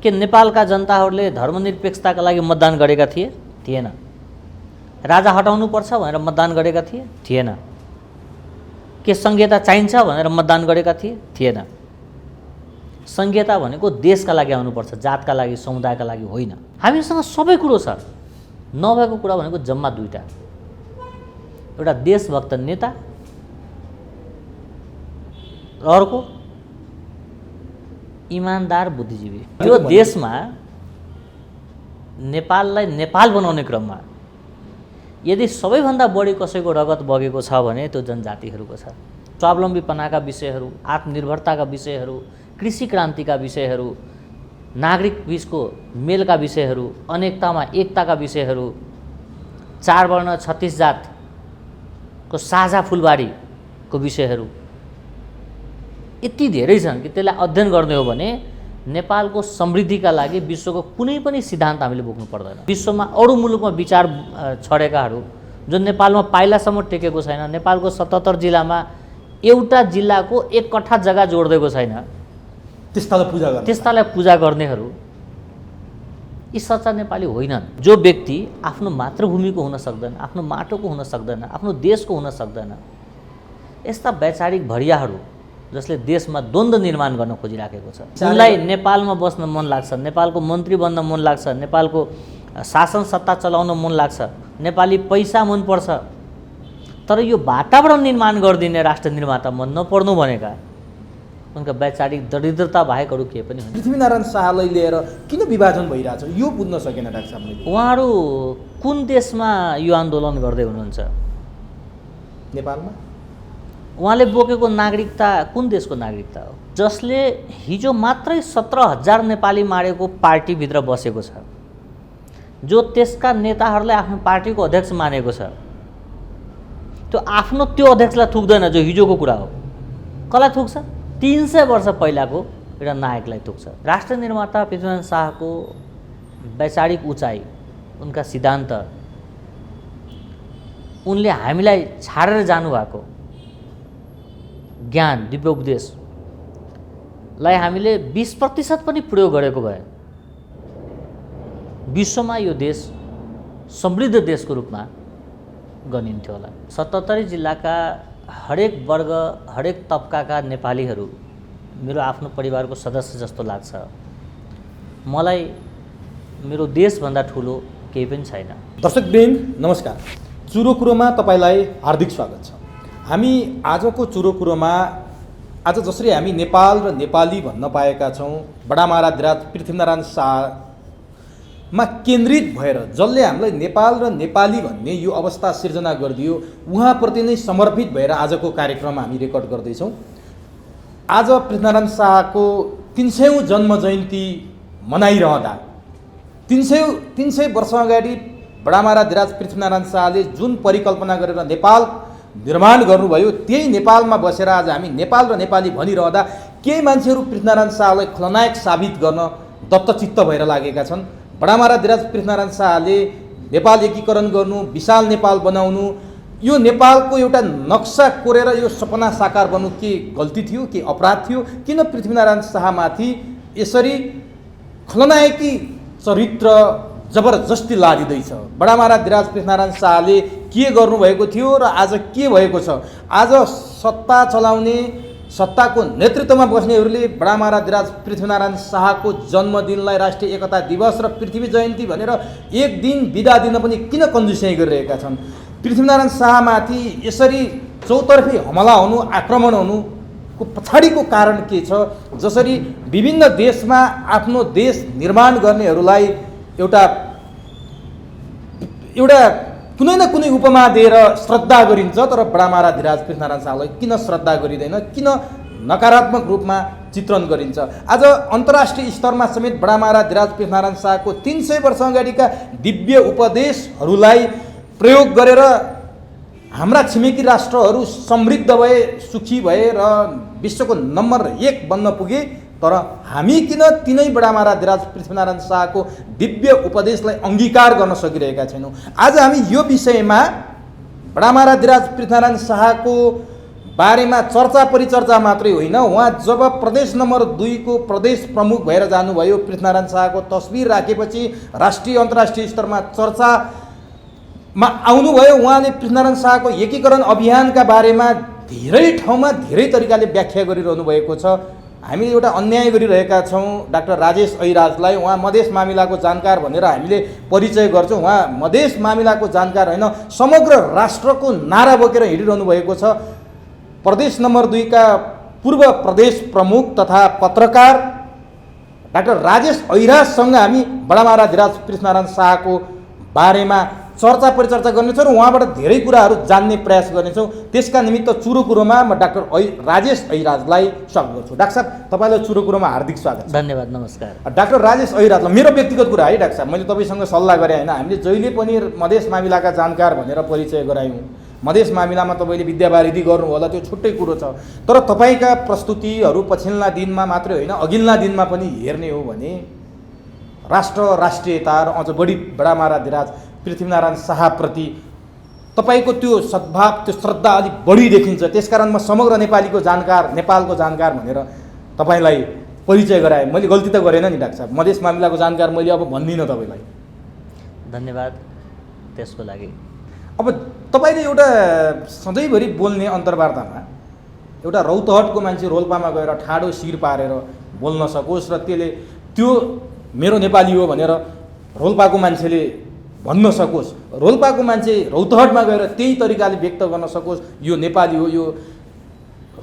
के नेपालका जनताहरूले धर्मनिरपेक्षताका लागि मतदान गरेका थिए? थिएन। राजा हटाउनु पर्छ भनेर मतदान गरेका थिए? थिएन। के संहिता चाहिन्छ भनेर मतदान गरेका थिए? थिएन। संहिता भनेको देशका लागि आउनुपर्छ, जातका लागि, समुदायका लागि होइन। हामीसँग सबै कुरो छ, नभएको कुरा भनेको जम्मा दुईटा, एउटा देशभक्त नेता र अर्को इमानदार बुद्धिजीवी। यो देशमा नेपाललाई नेपाल बनाउने क्रममा यदि सबैभन्दा बढी कसैको रगत बगेको छ भने त्यो जनजातिहरूको छ। स्वावलम्बीपनाका विषयहरू, आत्मनिर्भरताका विषयहरू, कृषि क्रान्तिका विषयहरू, नागरिक बीचको मेलका विषयहरू, अनेकतामा एकताका विषयहरू, 4 वर्ण 36 जातको साझा फुलबारीको विषयहरू यति धेरै छन् कि त्यसलाई अध्ययन गर्ने हो भने नेपालको समृद्धिका लागि विश्वको कुनै पनि सिद्धान्त हामीले बोक्नु पर्दैन। विश्वमा अरू मुलुकमा विचार छडेकाहरू जुन नेपालमा पाइलासम्म टेकेको छैन, नेपालको 77 जिल्लामा एउटा जिल्लाको 1 कट्ठा जग्गा जोड्दिएको छैन, त्यस्तालाई पूजा गर्नेहरू यी सच्चा नेपाली होइनन्। जो व्यक्ति आफ्नो मातृभूमिको हुन सक्दैन, आफ्नो माटोको हुन सक्दैन, आफ्नो देशको हुन सक्दैन, यस्ता वैचारिक भरियाहरू जसले देशमा द्वन्द्व निर्माण गर्न खोजिराखेको छ, उनलाई नेपालमा बस्न मन लाग्छ, नेपालको मन्त्री बन्न मन लाग्छ, नेपालको शासन सत्ता चलाउन मन लाग्छ, नेपाली पैसा मनपर्छ, तर यो वातावरण निर्माण गरिदिने राष्ट्र निर्माता मन नपर्नु भनेका उनका वैचारिक दरिद्रता बाहेक अरू केही पनि होइन। पृथ्वीनारायण शाहलाई लिएर किन विभाजन भइरहेछ यो बुझ्न सकेन डाक्टर साहबले। उहाँहरू कुन देशमा यो आन्दोलन गर्दै हुनुहुन्छ? नेपालमा। उहाँले बोकेको नागरिकता कुन देशको नागरिकता हो? जसले हिजो मात्रै 17,000 नेपाली मारेको पार्टीभित्र बसेको छ, जो त्यसका नेताहरूलाई आफ्नो पार्टीको अध्यक्ष मानेको छ, त्यो आफ्नो त्यो अध्यक्षलाई थुक्दैन जो हिजोको कुरा हो। कसलाई थुक्छ? 300 वर्ष पहिलाको एउटा नायकलाई थुक्छ। राष्ट्र निर्माता पृथ्वीनारायण शाहको वैचारिक उचाइ, उनका सिद्धान्त, उनले हामीलाई छाडेर जानुभएको ज्ञान, दिव्य उपदेशलाई हामीले 20% पनि प्रयोग गरेको भए विश्वमा यो देश समृद्ध देशको रूपमा गनिन्थ्यो होला। 77 जिल्लाका हरेक वर्ग, हरेक तबकाका नेपालीहरू मेरो आफ्नो परिवारको सदस्य जस्तो लाग्छ। मलाई मेरो देशभन्दा ठुलो केही पनि छैन। दर्शकवृन्द नमस्कार, चुरो कुरोमा तपाईँलाई हार्दिक स्वागत छ। हामी आजको चुरो कुरोमा आज जसरी हामी नेपाल र नेपाली भन्न पाएका छौँ, बडा महाराज पृथ्वीनारायण शाहमा केन्द्रित भएर जसले हामीलाई नेपाल र नेपाली भन्ने यो अवस्था सिर्जना गरिदियो, उहाँप्रति नै समर्पित भएर आजको कार्यक्रम हामी रेकर्ड गर्दैछौँ। आज पृथ्वीनारायण शाहको 300औं जन्म जयन्ती मनाइरहँदा 300 वर्ष अगाडि बडा महाराज पृथ्वीनारायण शाहले जुन परिकल्पना गरेर नेपाल निर्माण गर्नुभयो, त्यही नेपालमा बसेर आज हामी नेपाल र नेपाली भनिरहँदा केही मान्छेहरू पृथ्वीनारायण शाहलाई खलनायक साबित गर्न दत्तचित्त भएर लागेका छन्। बडा महाराज पृथ्वीनारायण शाहले नेपाल एकीकरण गर्नु, विशाल नेपाल बनाउनु, यो नेपालको एउटा नक्सा कोरेर यो सपना साकार गर्नु के गल्ती थियो, के अपराध थियो? किन पृथ्वीनारायण शाहमाथि यसरी खलनायकी चरित्र जबरजस्ती लादिँदैछ? बडा महाराज पृथ्वीनारायण शाहले के गर्नुभएको थियो र आज के भएको छ? आज सत्ता चलाउने, सत्ताको नेतृत्वमा बस्नेहरूले बडा महाराज पृथ्वीनारायण शाहको जन्मदिनलाई राष्ट्रिय एकता दिवस र पृथ्वी जयन्ती भनेर एक दिन बिदा दिन पनि किन कन्जुस्याइ गरिरहेका छन्? पृथ्वीनारायण शाहमाथि यसरी चौतर्फी हमला हुनु, आक्रमण हुनुको पछाडिको कारण के छ? जसरी विभिन्न देशमा आफ्नो देश निर्माण गर्नेहरूलाई एउटा कुनै न कुनै उपमा दिएर श्रद्धा गरिन्छ, तर बडा महाराज पृथ्वीनारायण शाहलाई किन श्रद्धा गरिँदैन? किन नकारात्मक रूपमा चित्रण गरिन्छ? आज अन्तर्राष्ट्रिय स्तरमा समेत बडा महाराज पृथ्वीनारायण शाहको 300 वर्ष अगाडिका दिव्य उपदेशहरूलाई प्रयोग गरेर हाम्रा छिमेकी राष्ट्रहरू समृद्ध भए, सुखी भए र विश्वको नम्बर 1 बन्न पुगे, तर हामी किन तिनै बडा महाराज पृथ्वीनारायण शाहको दिव्य उपदेशलाई अंगीकार गर्न सकिरहेका छैनौँ? आज हामी यो विषयमा बडा महाराज पृथ्वीनारायण शाहको बारेमा चर्चा परिचर्चा मात्रै होइन, उहाँ जब प्रदेश नम्बर 2 को प्रदेश प्रमुख भएर जानुभयो, पृथ्वीनारायण शाहको तस्बिर राखेपछि राष्ट्रिय अन्तर्राष्ट्रिय स्तरमा चर्चामा आउनुभयो। उहाँले पृथ्वीनारायण शाहको एकीकरण अभियानका बारेमा धेरै ठाउँमा धेरै तरिकाले व्याख्या गरिरहनु भएको छ। हामीले एउटा अन्याय गरिरहेका छौँ डाक्टर राजेश ऐराजलाई। उहाँ मधेस मामिलाको जानकार भनेर हामीले परिचय गर्छौँ। उहाँ मधेस मामिलाको जानकार होइन, समग्र राष्ट्रको नारा बोकेर हिँडिरहनु भएको छ। प्रदेश नम्बर 2 का पूर्व प्रदेश प्रमुख तथा पत्रकार डाक्टर राजेश ऐराजसँग हामी बडामहाराज पृथ्वीनारायण शाहको बारेमा चर्चा परिचर्चा गर्नेछौँ र उहाँबाट धेरै कुराहरू जान्ने प्रयास गर्नेछौँ। त्यसका निमित्त चुरो कुरोमा म डाक्टर राजेश ऐराजलाई स्वागत गर्छु। डाक्टर साहब, तपाईँलाई चुरो कुरोमा हार्दिक स्वागत छ। धन्यवाद, नमस्कार। डाक्टर राजेश ऐराजलाई मेरो व्यक्तिगत कुरा है डाक्टर साहब, मैले तपाईँसँग सल्लाह गरेँ होइन। हामीले जहिले पनि मधेस मामिलाका जानकार भनेर परिचय गरायौँ। मधेस मामिलामा तपाईँले विद्यावारिधि गर्नु होला, त्यो छुट्टै कुरो छ। तर तपाईँका प्रस्तुतिहरू पछिल्ला दिनमा मात्रै होइन, अघिल्ला दिनमा पनि हेर्ने हो भने राष्ट्र राष्ट्रियता र अझ बढी बडामहाराज पृथ्वीनारायण शाहप्रति तपाईँको त्यो सद्भाव, त्यो श्रद्धा अलिक बढी देखिन्छ। त्यसकारण म समग्र नेपालीको जानकार, नेपालको जानकार भनेर तपाईँलाई परिचय गराएँ। मैले गल्ती त गरेन नि डाक्टर साहब? मधेस मामिलाको जानकार मैले अब भन्दिनँ तपाईँलाई। धन्यवाद त्यसको लागि। अब तपाईँले एउटा सधैँभरि बोल्ने अन्तर्वार्तामा एउटा रौतहटको मान्छे रोल्पामा गएर ठाडो शिर पारेर बोल्न सकोस् र त्यसले त्यो मेरो नेपाली हो भनेर रोल्पाको मान्छेले भन्न सकोस्, रोल्पाको मान्छे रौतहटमा गएर त्यही तरिकाले व्यक्त गर्न सकोस्, यो नेपाली हो, यो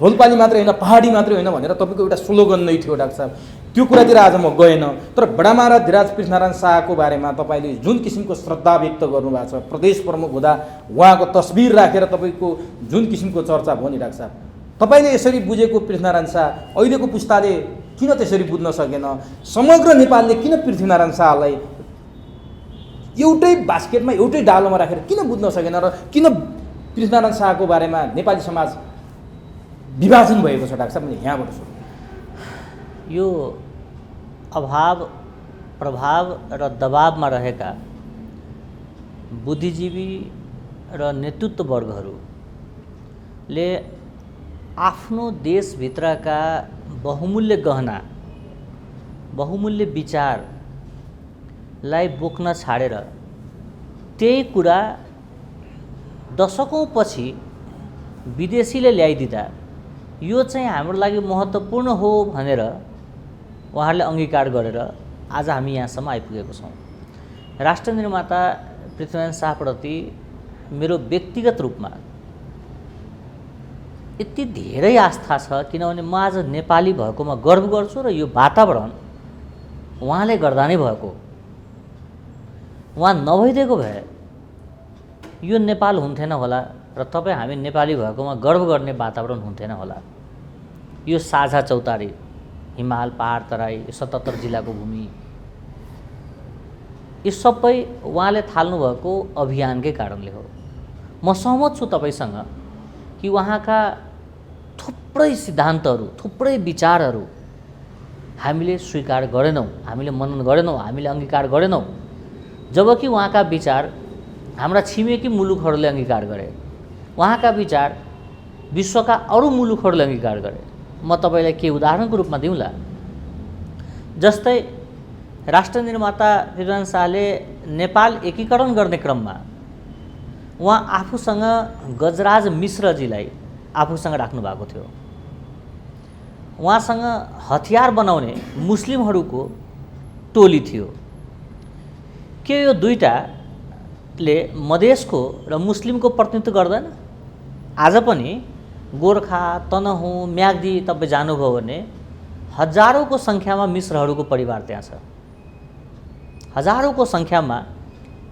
रोल्पाली मात्रै होइन, पहाडी मात्रै होइन भनेर तपाईँको एउटा स्लोगन नै थियो डाक्टर साहब। त्यो कुरातिर आज म गएन। तर बडामहाराज पृथ्वीनारायण शाहको बारेमा तपाईँले जुन किसिमको श्रद्धा व्यक्त गर्नुभएको छ, प्रदेश प्रमुख हुँदा उहाँको तस्बिर राखेर तपाईँको जुन किसिमको चर्चा भयो नि डाक्टर साहब, तपाईँले यसरी बुझेको पृथ्वीनारायण शाह अहिलेको पुस्ताले किन त्यसरी बुझ्न सकेन? समग्र नेपालले किन पृथ्वीनारायण शाहलाई एउटै बास्केटमा, एउटै डालोमा राखेर किन बुझ्न सकेन र किन पृथ्वीनारायण शाहको बारेमा नेपाली समाज विभाजन भएको छ? डाक्टर साहब, मैले यहाँबाट सुरु। यो अभाव, प्रभाव र दबावमा रहेका बुद्धिजीवी र नेतृत्व वर्गहरूले आफ्नो देशभित्रका बहुमूल्य गहना, बहुमूल्य विचारलाई बोक्न छाडेर त्यही कुरा दशकौँ पछि विदेशीले ल्याइदिँदा यो चाहिँ हाम्रो लागि महत्त्वपूर्ण हो भनेर उहाँहरूले अङ्गीकार गरेर आज हामी यहाँसम्म आइपुगेको छौँ। राष्ट्र निर्माता पृथ्वीनारायण शाहप्रति मेरो व्यक्तिगत रूपमा यति धेरै आस्था छ किनभने म आज नेपाली भएकोमा गर्व गर्छु र यो वातावरण उहाँले गर्दा नै भएको। उहाँ नभइदिएको भए यो नेपाल हुन्थेन होला र तपाईँ हामी नेपाली भएकोमा गर्व गर्ने वातावरण हुन्थेन होला। यो साझा चौतारी, हिमाल, पहाड, तराई, 77 जिल्लाको भूमि, यो सबै उहाँले थाल्नुभएको अभियानकै कारणले हो। म सहमत छु तपाईँसँग कि उहाँका थुप्रै सिद्धान्तहरू, थुप्रै विचारहरू हामीले स्वीकार गरेनौँ, हामीले मनन गरेनौँ, हामीले अङ्गीकार गरेनौँ, जबकि उहाँका विचार हाम्रा छिमेकी मुलुकहरूले अङ्गीकार गरे, उहाँका विचार विश्वका अरू मुलुकहरूले अङ्गीकार गरे। म तपाईँलाई के उदाहरणको रूपमा दिउँला। जस्तै राष्ट्र निर्माता पृथ्वीनारायण शाहले नेपाल एकीकरण गर्ने क्रममा उहाँ आफूसँग गजराज मिश्रजीलाई आफूसँग राख्नु भएको थियो। उहाँसँग हतियार बनाउने मुस्लिमहरूको टोली थियो। के यो दुईटाले मधेसको र मुस्लिमको प्रतिनिधित्व गर्दैन? आज पनि गोर्खा, तनहुँ, म्याग्दी तपाईँ जानुभयो भने हजारौँको सङ्ख्यामा मिश्रहरूको परिवार त्यहाँ छ। हजारौँको सङ्ख्यामा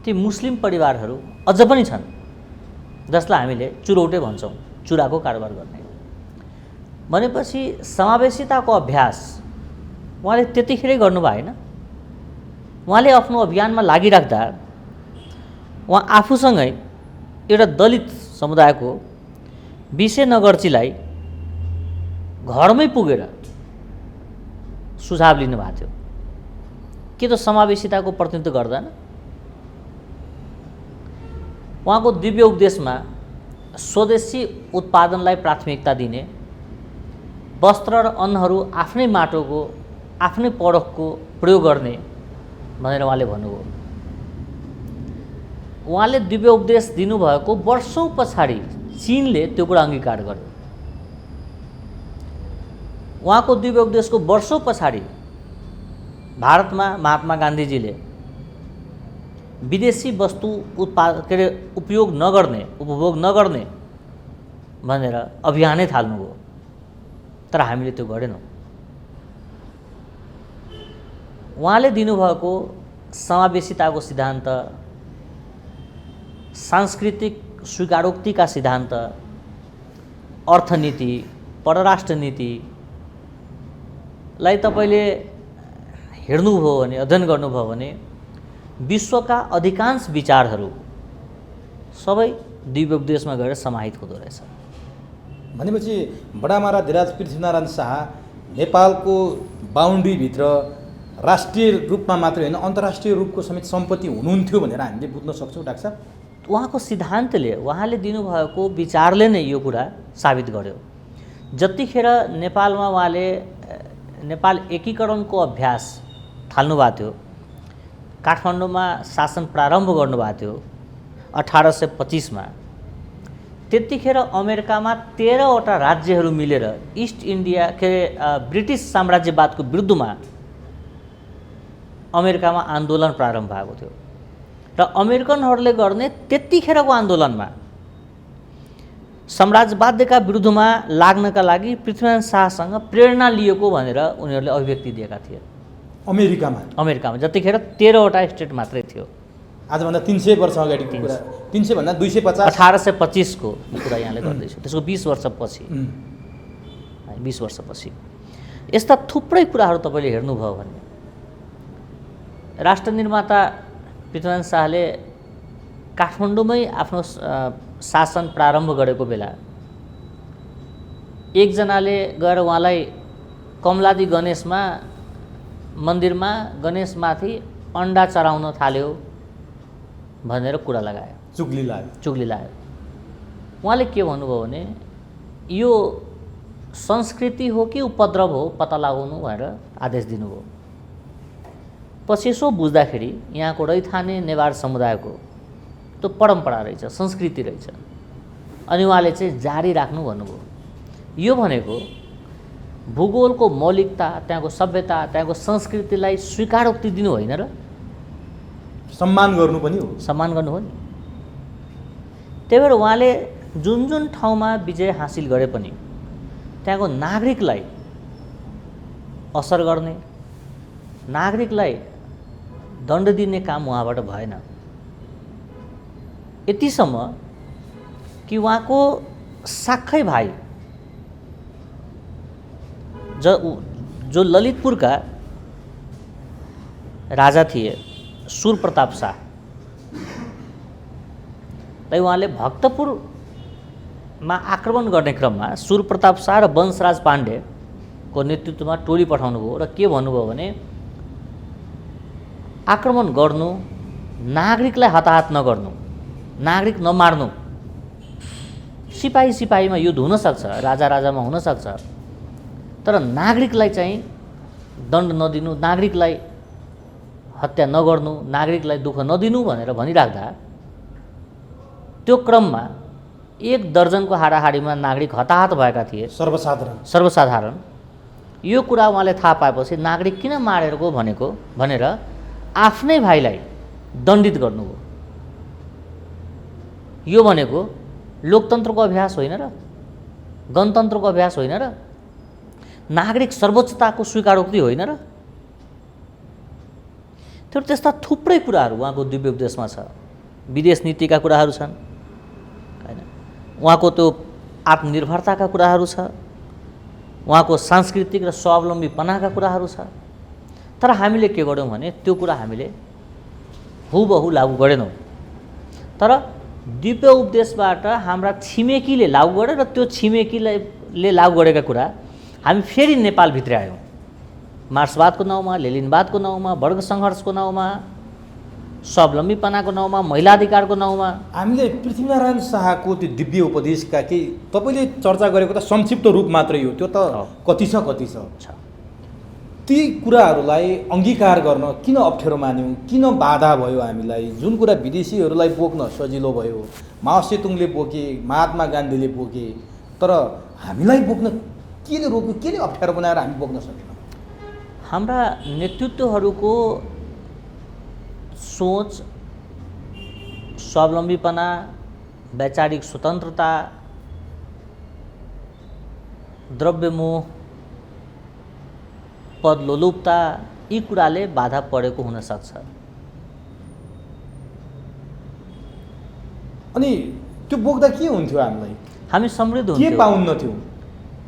ती मुस्लिम परिवारहरू अझ पनि छन् जसलाई हामीले चुरौटे भन्छौँ, चुराको कारोबार गर्ने। भनेपछि समावेशिताको अभ्यास उहाँले त्यतिखेरै गर्नु भएन। उहाँले आफ्नो अभियानमा लागिराख्दा उहाँ आफूसँगै एउटा दलित समुदायको विषय नगर्चीलाई घरमै पुगेर सुझाव लिनुभएको थियो। के त समावेशिताको प्रतिनिधित्व गर्दैन? उहाँको दिव्य उपदेशमा स्वदेशी उत्पादनलाई प्राथमिकता दिने, वस्त्र र अन्नहरू आफ्नै माटोको आफ्नै पडकको प्रयोग गर्ने भनेर उहाँले भन्नुभयो। उहाँले दिव्य उपदेश दिनुभएको वर्षौँ पछाडि चीनले त्यो कुरा अङ्गीकार गर्यो। उहाँको दिव्य उपदेशको वर्षौँ पछाडि भारतमा महात्मा गान्धीजीले विदेशी वस्तु उपभोग नगर्ने भनेर अभियानै थाल्नुभयो। तर हामीले त्यो गरेनौँ। उहाँले दिनुभएको समावेशिताको सिद्धान्त, सांस्कृतिक स्वीकारोक्तिका सिद्धान्त, अर्थनीति, परराष्ट्र नीतिलाई तपाईँले हेर्नुभयो भने, अध्ययन गर्नुभयो भने विश्वका अधिकांश विचारहरू सबै दिव्य उपदेशमा गएर समाहित हुँदो रहेछ। भनेपछि बडामारा धिराज पृथ्वीनारायण शाह नेपालको बााउन्ड्रीभित्र राष्ट्रिय रूपमा मात्रै होइन अन्तर्राष्ट्रिय रूपको समेत सम्पत्ति हुनुहुन्थ्यो भनेर हामीले बुझ्न सक्छौँ डाक्टर साहब? उहाँको सिद्धान्तले, उहाँले दिनुभएको विचारले नै यो कुरा साबित गर्यो। जतिखेर नेपालमा उहाँले नेपाल एकीकरणको अभ्यास थाल्नुभएको थियो, काठमाडौँमा शासन प्रारम्भ गर्नुभएको थियो 1825 मा, त्यतिखेर अमेरिकामा 13वटा राज्यहरू मिलेर इस्ट इन्डिया ब्रिटिस साम्राज्यवादको विरुद्धमा अमेरिकामा आन्दोलन प्रारम्भ भएको थियो र अमेरिकनहरूले गर्ने त्यतिखेरको आन्दोलनमा साम्राज्यवादका विरुद्धमा लाग्नका लागि पृथ्वीनारायण शाहसँग प्रेरणा लिएको भनेर उनीहरूले अभिव्यक्ति दिएका थिए। अमेरिकामा जतिखेर 13वटा स्टेट मात्रै थियो। आजभन्दा 300 वर्ष अगाडिको कुरा, 300 भन्दा 250, 1825 को कुरा यहाँले गर्दैछु। त्यसको 20 वर्षपछि 20 वर्षपछि यस्ता थुप्रै कुराहरू तपाईँले हेर्नुभयो भने राष्ट्र निर्माता पृथ्वीनारायण शाहले काठमाडौँमै आफ्नो शासन प्रारम्भ गरेको बेला एकजनाले गएर उहाँलाई कमलादी गणेशमा मन्दिरमा गणेशमाथि अन्डा चढाउन थाल्यो भनेर कुरा लगायो, चुगली लाग्यो। उहाँले के भन्नुभयो भने यो संस्कृति हो कि उपद्रव हो पत्ता लगाउनु भनेर आदेश दिनुभयो। पछि यसो बुझ्दाखेरि यहाँको रैथाने नेवार समुदायको त्यो परम्परा रहेछ, संस्कृति रहेछ। अनि उहाँले चाहिँ जारी राख्नु भन्नुभयो। यो भनेको भूगोलको मौलिकता, त्यहाँको सभ्यता, त्यहाँको संस्कृतिलाई स्वीकारोक्ति दिनु होइन र सम्मान गर्नु पनि हो, सम्मान गर्नु हो नि। त्यही भएर उहाँले जुन जुन ठाउँमा विजय हासिल गरे पनि त्यहाँको नागरिकलाई असर गर्ने, नागरिकलाई दण्ड दिने काम उहाँबाट भएन। यतिसम्म कि उहाँको साखै भाइ जो ललितपुरका राजा थिए सुरप्रताप शाहलाई उहाँले भक्तपुरमा आक्रमण गर्ने क्रममा सुरप्रताप शाह र वंशराज पाण्डेको नेतृत्वमा टोली पठाउनु भयो र के भन्नुभयो भने आक्रमण गर्नु, नागरिकलाई हताहत नगर्नु, नागरिक नमार्नु। सिपाही सिपाहीमा युद्ध हुन सक्छ, राजा राजामा हुन सक्छ, तर नागरिकलाई चाहिँ दण्ड नदिनु, नागरिकलाई हत्या नगर्नु, नागरिकलाई दुःख नदिनु भनेर भनिराख्दा त्यो क्रममा 1 दर्जनको हाराहारीमा नागरिक हताहत भएका थिए, सर्वसाधारण। यो कुरा उहाँले थाहा पाएपछि नागरिक किन मारेको भनेर आफ्नै भाइलाई दण्डित गर्नुभयो। यो भनेको लोकतन्त्रको अभ्यास होइन र, गणतन्त्रको अभ्यास होइन र, नागरिक सर्वोच्चताको स्वीकारोक्ति होइन र। तर त्यस्ता थुप्रै कुराहरू उहाँको दिव्य उपदेशमा छ। विदेश नीतिका कुराहरू छन् हैन, उहाँको त्यो आत्मनिर्भरताका कुराहरू छ, उहाँको सांस्कृतिक र स्वावलम्बीपनाका कुराहरू छ। तर हामीले के गर्यौँ भने त्यो कुरा हामीले हुबहु लागू गरेनौँ। तर दिव्य उपदेशबाट हाम्रा छिमेकीले लागू गरे र त्यो छिमेकीले लागू गरेका कुरा हामी फेरि नेपालभित्र आयौँ। मार्क्सवादको नाउँमा, लेनिनवादको नाउँमा, वर्ग सङ्घर्षको नाउँमा स्वावलम्बीपनाको नाउँमा, महिला अधिकारको नाउँमा। हामीले पृथ्वीनारायण शाहको त्यो दिव्य उपदेशका केही तपाईँले चर्चा गरेको त संक्षिप्त रूप मात्रै हो, त्यो त कति छ ती कुराहरूलाई अङ्गीकार गर्न किन अप्ठ्यारो मान्यौँ, किन बाधा भयो हामीलाई? जुन कुरा विदेशीहरूलाई बोक्न सजिलो भयो, माओ सेतुङले बोके, महात्मा गान्धीले बोके, तर हामीलाई बोक्न केले रोक्यो, केले अप्ठ्यारो बनाएर हामी बोक्न सकेनौँ? हाम्रा नेतृत्वहरूको सोच, स्वावलम्बीपना, वैचारिक स्वतन्त्रता, द्रव्यमोह, पदलोलुपता, यी कुराले बाधा परेको हुन सक्छ। अनि त्यो बोक्दा के हुन्थ्यो? हामीलाई हामी समृद्ध के हुन्थ्यौँ। पाउन्न थियौँ?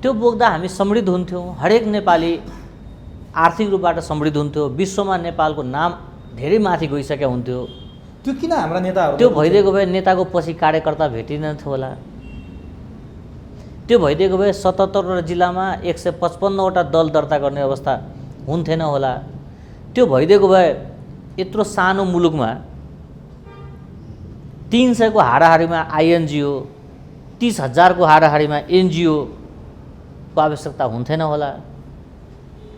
त्यो बोक्दा हामी समृद्ध हुन्थ्यौँ। हरेक नेपाली आर्थिक रूपबाट समृद्ध हुन्थ्यो। विश्वमा नेपालको नाम धेरै माथि गइसकेका हुन्थ्यो। त्यो किन हाम्रा नेताहरू त्यो भइदिएको भए नेताको पछि कार्यकर्ता भेटिँदैन थियो होला। त्यो भइदिएको भए 77वटा जिल्लामा 155वटा दल दर्ता गर्ने अवस्था हुन्थेन होला। त्यो भइदिएको भए यत्रो सानो मुलुकमा 300को हाराहारीमा आइएनजिओ, 30,000को हाराहारीमा एनजिओको आवश्यकता हुन्थेन होला।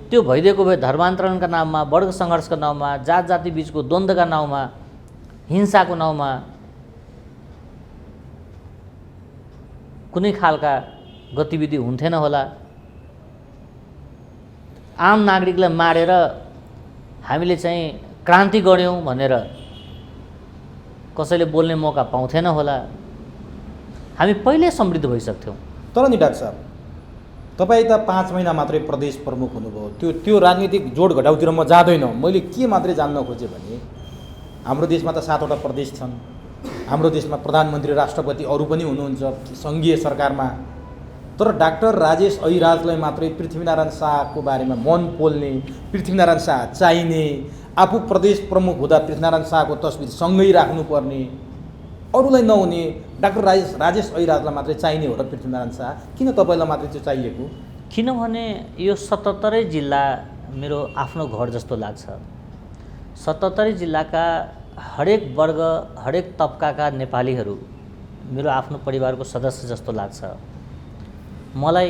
त्यो भइदिएको भए धर्मान्तरणका नाममा, वर्ग सङ्घर्षका नाउँमा, जात जाति बीचको द्वन्द्वका नाउँमा, हिंसाको नाउँमा कुनै खालका गतिविधि हुन्थेन होला। आम नागरिकलाई मारेर हामीले चाहिँ क्रान्ति गऱ्यौँ भनेर कसैले बोल्ने मौका पाउँथेन होला। हामी पहिले समृद्ध भइसक्थ्यौँ। तर नि डाक्टर साहब, तपाईँ त 5 महिना मात्रै प्रदेश प्रमुख हुनुभयो। त्यो राजनीतिक जोड घटाउतिर म जाँदैन। मैले के मात्रै जान्न खोजेँ भने हाम्रो देशमा त 7वटा प्रदेश छन्। हाम्रो देशमा प्रधानमन्त्री, राष्ट्रपति अरू पनि हुनुहुन्छ सङ्घीय सरकारमा। तर डाक्टर राजेश ऐराजलाई मात्रै पृथ्वीनारायण शाहको बारेमा मन पोल्ने, पृथ्वीनारायण शाह चाहिने, आफू प्रदेश प्रमुख हुँदा पृथ्वीनारायण शाहको तस्बिर सँगै राख्नुपर्ने, अरूलाई नहुने, डाक्टर राजेश ऐराजलाई मात्रै चाहिने हो र पृथ्वीनारायण शाह? किन तपाईँलाई मात्रै त्यो चाहिएको? किनभने यो 77 जिल्ला मेरो आफ्नो घर जस्तो लाग्छ। 77 जिल्लाका हरेक वर्ग, हरेक तबकाका नेपालीहरू मेरो आफ्नो परिवारको सदस्य जस्तो लाग्छ। मलाई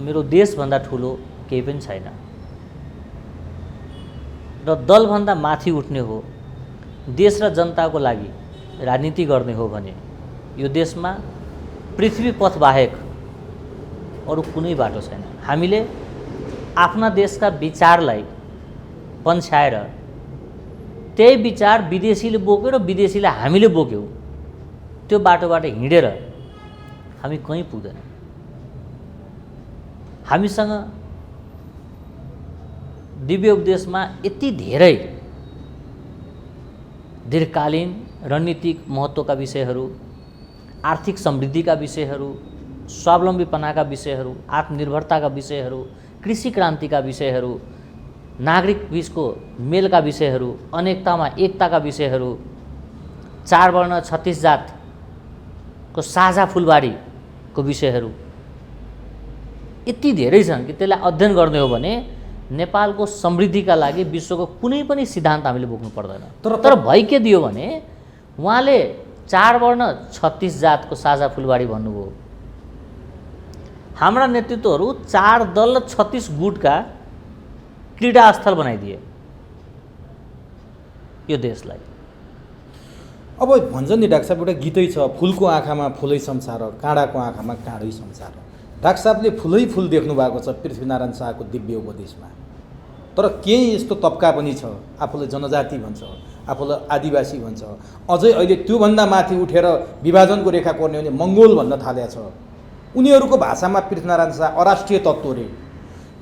मेरो देशभन्दा ठुलो केही पनि छैन र दलभन्दा माथि उठ्ने हो, देश र जनताको लागि राजनीति गर्ने हो भने यो देशमा पृथ्वी पथ बाहेक अरू कुनै बाटो छैन। हामीले आफ्ना देशका विचारलाई पन्छ्याएर त्यही विचार विदेशीले बोक्यो र विदेशीले हामीले बोक्यौँ, त्यो बाटोबाट हिँडेर हामी कहीँ पुग्दैनौँ। हामीसँग दिव्य उपदेशमा यति धेरै दीर्घकालीन रणनीतिक महत्त्वका विषयहरू, आर्थिक समृद्धिका विषयहरू, स्वावलम्बीपनाका विषयहरू, आत्मनिर्भरताका विषयहरू, कृषि क्रान्तिका विषयहरू, नागरिक बीचको मेलका विषयहरू, अनेकतामा एकताका विषयहरू, 4 वर्ण 36 जातको साझा फुलबारीको विषयहरू यति धेरै छन् कि त्यसलाई अध्ययन गर्ने हो भने नेपालको समृद्धिका लागि विश्वको कुनै पनि सिद्धान्त हामीले बोक्नु पर्दैन। तर भइ के दियो भने उहाँले 4 वर्ण 36 जातको साझा फुलबारी भन्नुभयो। हाम्रा नेतृत्वहरू 4 दल र 36 गुटका क्रीडा स्थल बनाइदिए यो देशलाई। अब भन्छ नि डाक्टर साहब, एउटा गीतै छ, फुलको आँखामा फुलै संसार, काँडाको आँखामा काँडै संसार। डाक्टर साहबले फुलै फुल देख्नु भएको छ पृथ्वीनारायण शाहको दिव्य उपदेशमा। तर केही यस्तो तबका पनि छ, आफूलाई जनजाति भन्छ, आफूलाई आदिवासी भन्छ, अझै अहिले त्योभन्दा माथि उठेर विभाजनको रेखा कोर्ने भने मङ्गोल भन्न थालेको छ। उनीहरूको भाषामा पृथ्वीनारायण शाह अराष्ट्रिय तत्त्व रे।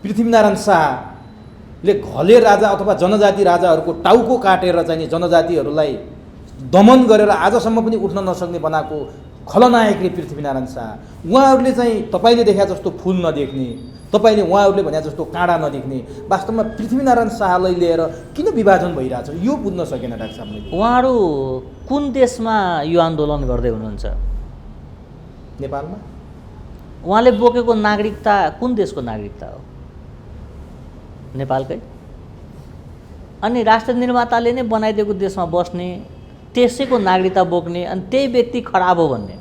पृथ्वीनारायण शाहले घले राजा अथवा जनजाति राजाहरूको टाउको काटेर चाहिँ जनजातिहरूलाई दमन गरेर आजसम्म पनि उठ्न नसक्ने बनाएको खलनायक रे पृथ्वीनारायण शाह। उहाँहरूले चाहिँ तपाईँले देखाए जस्तो फुल नदेख्ने, तपाईँले उहाँहरूले भने जस्तो काँडा नदेख्ने, वास्तवमा पृथ्वीनारायण शाहलाई लिएर किन विभाजन भइरहेछ यो बुझ्न सकेन डाक्टर साहबले। उहाँहरू कुन देशमा यो आन्दोलन गर्दै हुनुहुन्छ? नेपालमा। उहाँले बोकेको नागरिकता कुन देशको नागरिकता हो? नेपालकै। अनि राष्ट्र निर्माताले नै बनाइदिएको देशमा बस्ने, त्यसैको नागरिकता बोक्ने, अनि त्यही व्यक्ति खराब हो भन्ने,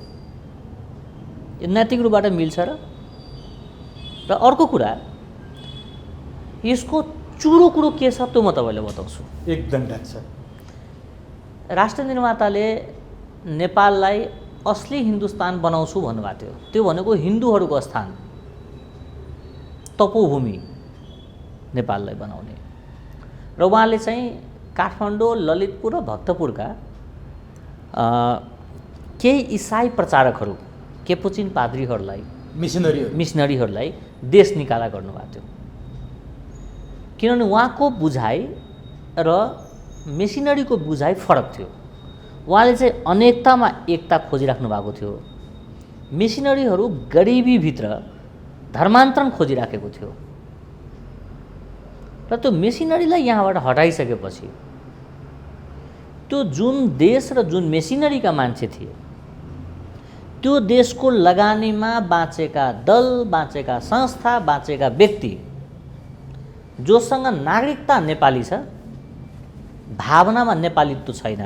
यो नैतिक रूपबाट मिल्छ र? र अर्को कुरा, यसको चुरो कुरो के छ त्यो म तपाईँलाई बताउँछु। एकदम ठिक छ। राष्ट्र निर्माताले नेपाललाई असली हिन्दुस्तान बनाउँछु भन्नुभएको थियो। त्यो भनेको हिन्दूहरूको स्थान, तपोभूमि नेपाललाई बनाउने। र उहाँले चाहिँ काठमाडौँ, ललितपुर र भक्तपुरका केही इसाई प्रचारकहरू, केपुचिन पाद्रीहरूलाई, मिसनरीहरूलाई देश निकाला गर्नुभएको थियो। किनभने उहाँको बुझाइ र मिसनरीको बुझाइ फरक थियो। उहाँले चाहिँ अनेकतामा एकता खोजिराख्नु भएको थियो। मिसनरीहरू गरिबीभित्र धर्मान्तरण खोजिराखेको थियो। र त्यो मिसनरीलाई यहाँबाट हटाइसकेपछि त्यो जुन देश र जुन मिसनरीका मान्छे थिए, त्यो देशको लगानीमा बाँचेका दल, बाँचेका संस्था, बाँचेका व्यक्ति, जोसँग नागरिकता नेपाली छ, भावनामा नेपालीत्व छैन,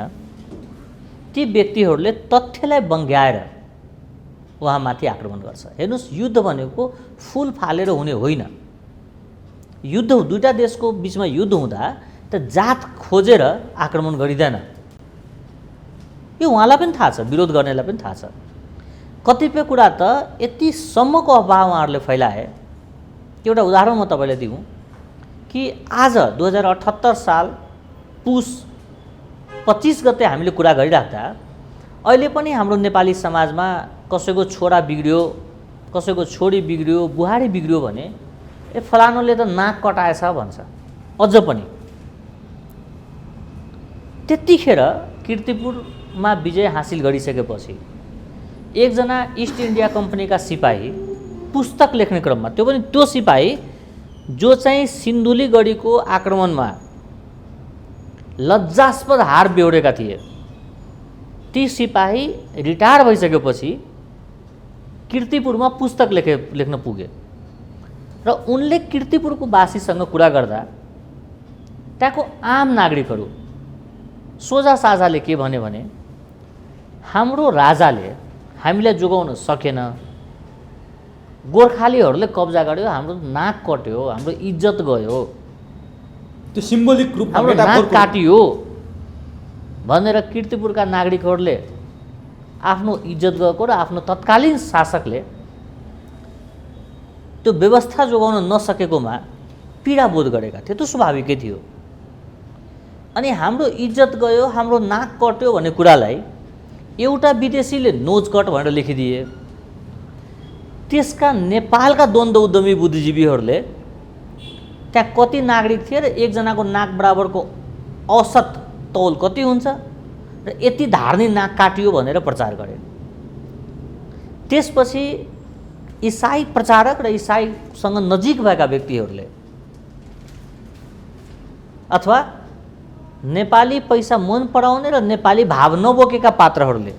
ती व्यक्तिहरूले तथ्यलाई बङ्ग्याएर उहाँमाथि आक्रमण गर्छ। हेर्नुहोस्, युद्ध भनेको फुल फालेर हुने होइन। युद्ध, दुईटा देशको बिचमा युद्ध हुँदा त जात खोजेर आक्रमण गरिँदैन। यो उहाँलाई पनि थाहा छ, विरोध गर्नेलाई पनि थाहा छ। कतिपय कुरा त यतिसम्मको अफवाह उहाँहरूले फैलाए। एउटा उदाहरण म तपाईँलाई दिउँ कि आज 2078 साल पुस 25 गते हामीले कुरा गरिराख्दा अहिले पनि हाम्रो नेपाली समाजमा कसैको छोरा बिग्रियो, कसैको छोरी बिग्रियो, बुहारी बिग्रियो भने ए फलानुले त नाक कटाएछ भन्छ। अझ पनि त्यतिखेर कीर्तिपुरमा विजय हासिल गरिसकेपछि एकजना इस्ट इन्डिया कम्पनीका सिपाही पुस्तक लेख्ने क्रममा, त्यो पनि त्यो सिपाही जो चाहिँ सिन्धुलीगढीको आक्रमणमा लज्जास्पद हार बेहोरेका थिए, ती सिपाही रिटायर भइसकेपछि कीर्तिपुरमा पुस्तक लेख्न पुगे। र उनले कीर्तिपुरको वासीसँग कुरा गर्दा त्यहाँको आम नागरिकहरू सोझा साझाले के भने हाम्रो राजाले हामीलाई जोगाउन सकेन, गोर्खालीहरूले कब्जा गर्यो, हाम्रो नाक कट्यो, हाम्रो इज्जत गयो, त्यो सिम्बोलिक रूपमा हाम्रो नाक काटियो भनेर कीर्तिपुरका नागरिकहरूले आफ्नो इज्जत गएको र आफ्नो तत्कालीन शासकले त्यो व्यवस्था जोगाउन नसकेकोमा पीडा बोध गरेका थिए। त्यो स्वाभाविकै थियो। अनि हाम्रो इज्जत गयो, हाम्रो नाक कट्यो भन्ने कुरालाई एउटा विदेशीले नोज कट भनेर लेखिदिए। त्यसका नेपालका द्वन्द्व उद्यमी बुद्धिजीवीहरूले त्यहाँ कति नागरिक थिए र एकजनाको नाक बराबरको औसत तौल कति हुन्छ र यति धार्नी नाक काटियो भनेर प्रचार गरे। त्यसपछि इसाई प्रचारक र इसाईसँग नजिक भएका व्यक्तिहरूले अथवा नेपाली पैसा मन पराउने र नेपाली भाव नबोकेका पात्रहरूले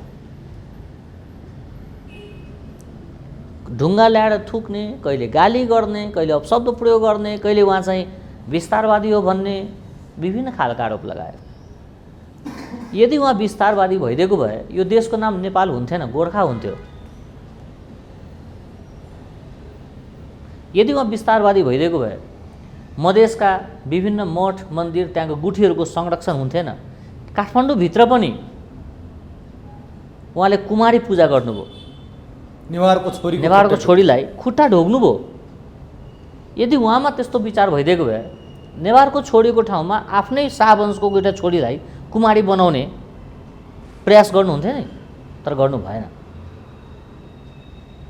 ढुङ्गा ल्याएर थुक्ने, कहिले गाली गर्ने, कहिले अपशब्द प्रयोग गर्ने, कहिले उहाँ चाहिँ विस्तारवादी हो भन्ने विभिन्न खालका आरोप लगाए। यदि उहाँ विस्तारवादी भइदिएको भए यो देशको नाम नेपाल हुन्थेन, गोर्खा हुन्थ्यो। यदि उहाँ विस्तारवादी भइदिएको भए मधेसका विभिन्न मठ मन्दिर, त्यहाँको गुठीहरूको संरक्षण हुन्थेन। काठमाडौँभित्र पनि उहाँले कुमारी पूजा गर्नुभयो, नेवारको छोरीलाई खुट्टा ढोग्नुभयो। यदि उहाँमा त्यस्तो विचार भइदिएको भए नेवारको छोरीको ठाउँमा आफ्नै शाहवंशको एउटा छोरीलाई कुमारी बनाउने प्रयास गर्नुहुन्थ्यो नि, तर गर्नु भएन।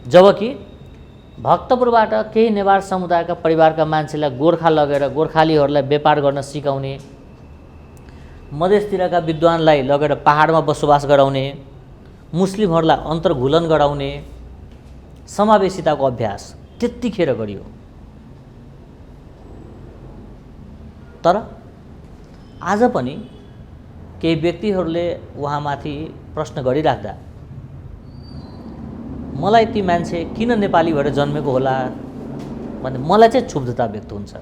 जबकि भक्तपुरबाट केही नेवार समुदायका परिवारका मान्छेलाई गोर्खा लगेर गोर्खालीहरूलाई व्यापार गर्न सिकाउने, मधेसतिरका विद्वानलाई लगेर पहाडमा बसोबास गराउने, मुस्लिमहरूलाई अन्तर्घुलन गराउने समावेशिताको अभ्यास त्यतिखेर गरियो। तर आज पनि केही व्यक्तिहरूले उहाँमाथि प्रश्न गरिराख्दा मलाई ती मान्छे किन नेपाली भएर जन्मेको होला भन्ने मलाई चाहिँ क्षुब्धता व्यक्त हुन्छ।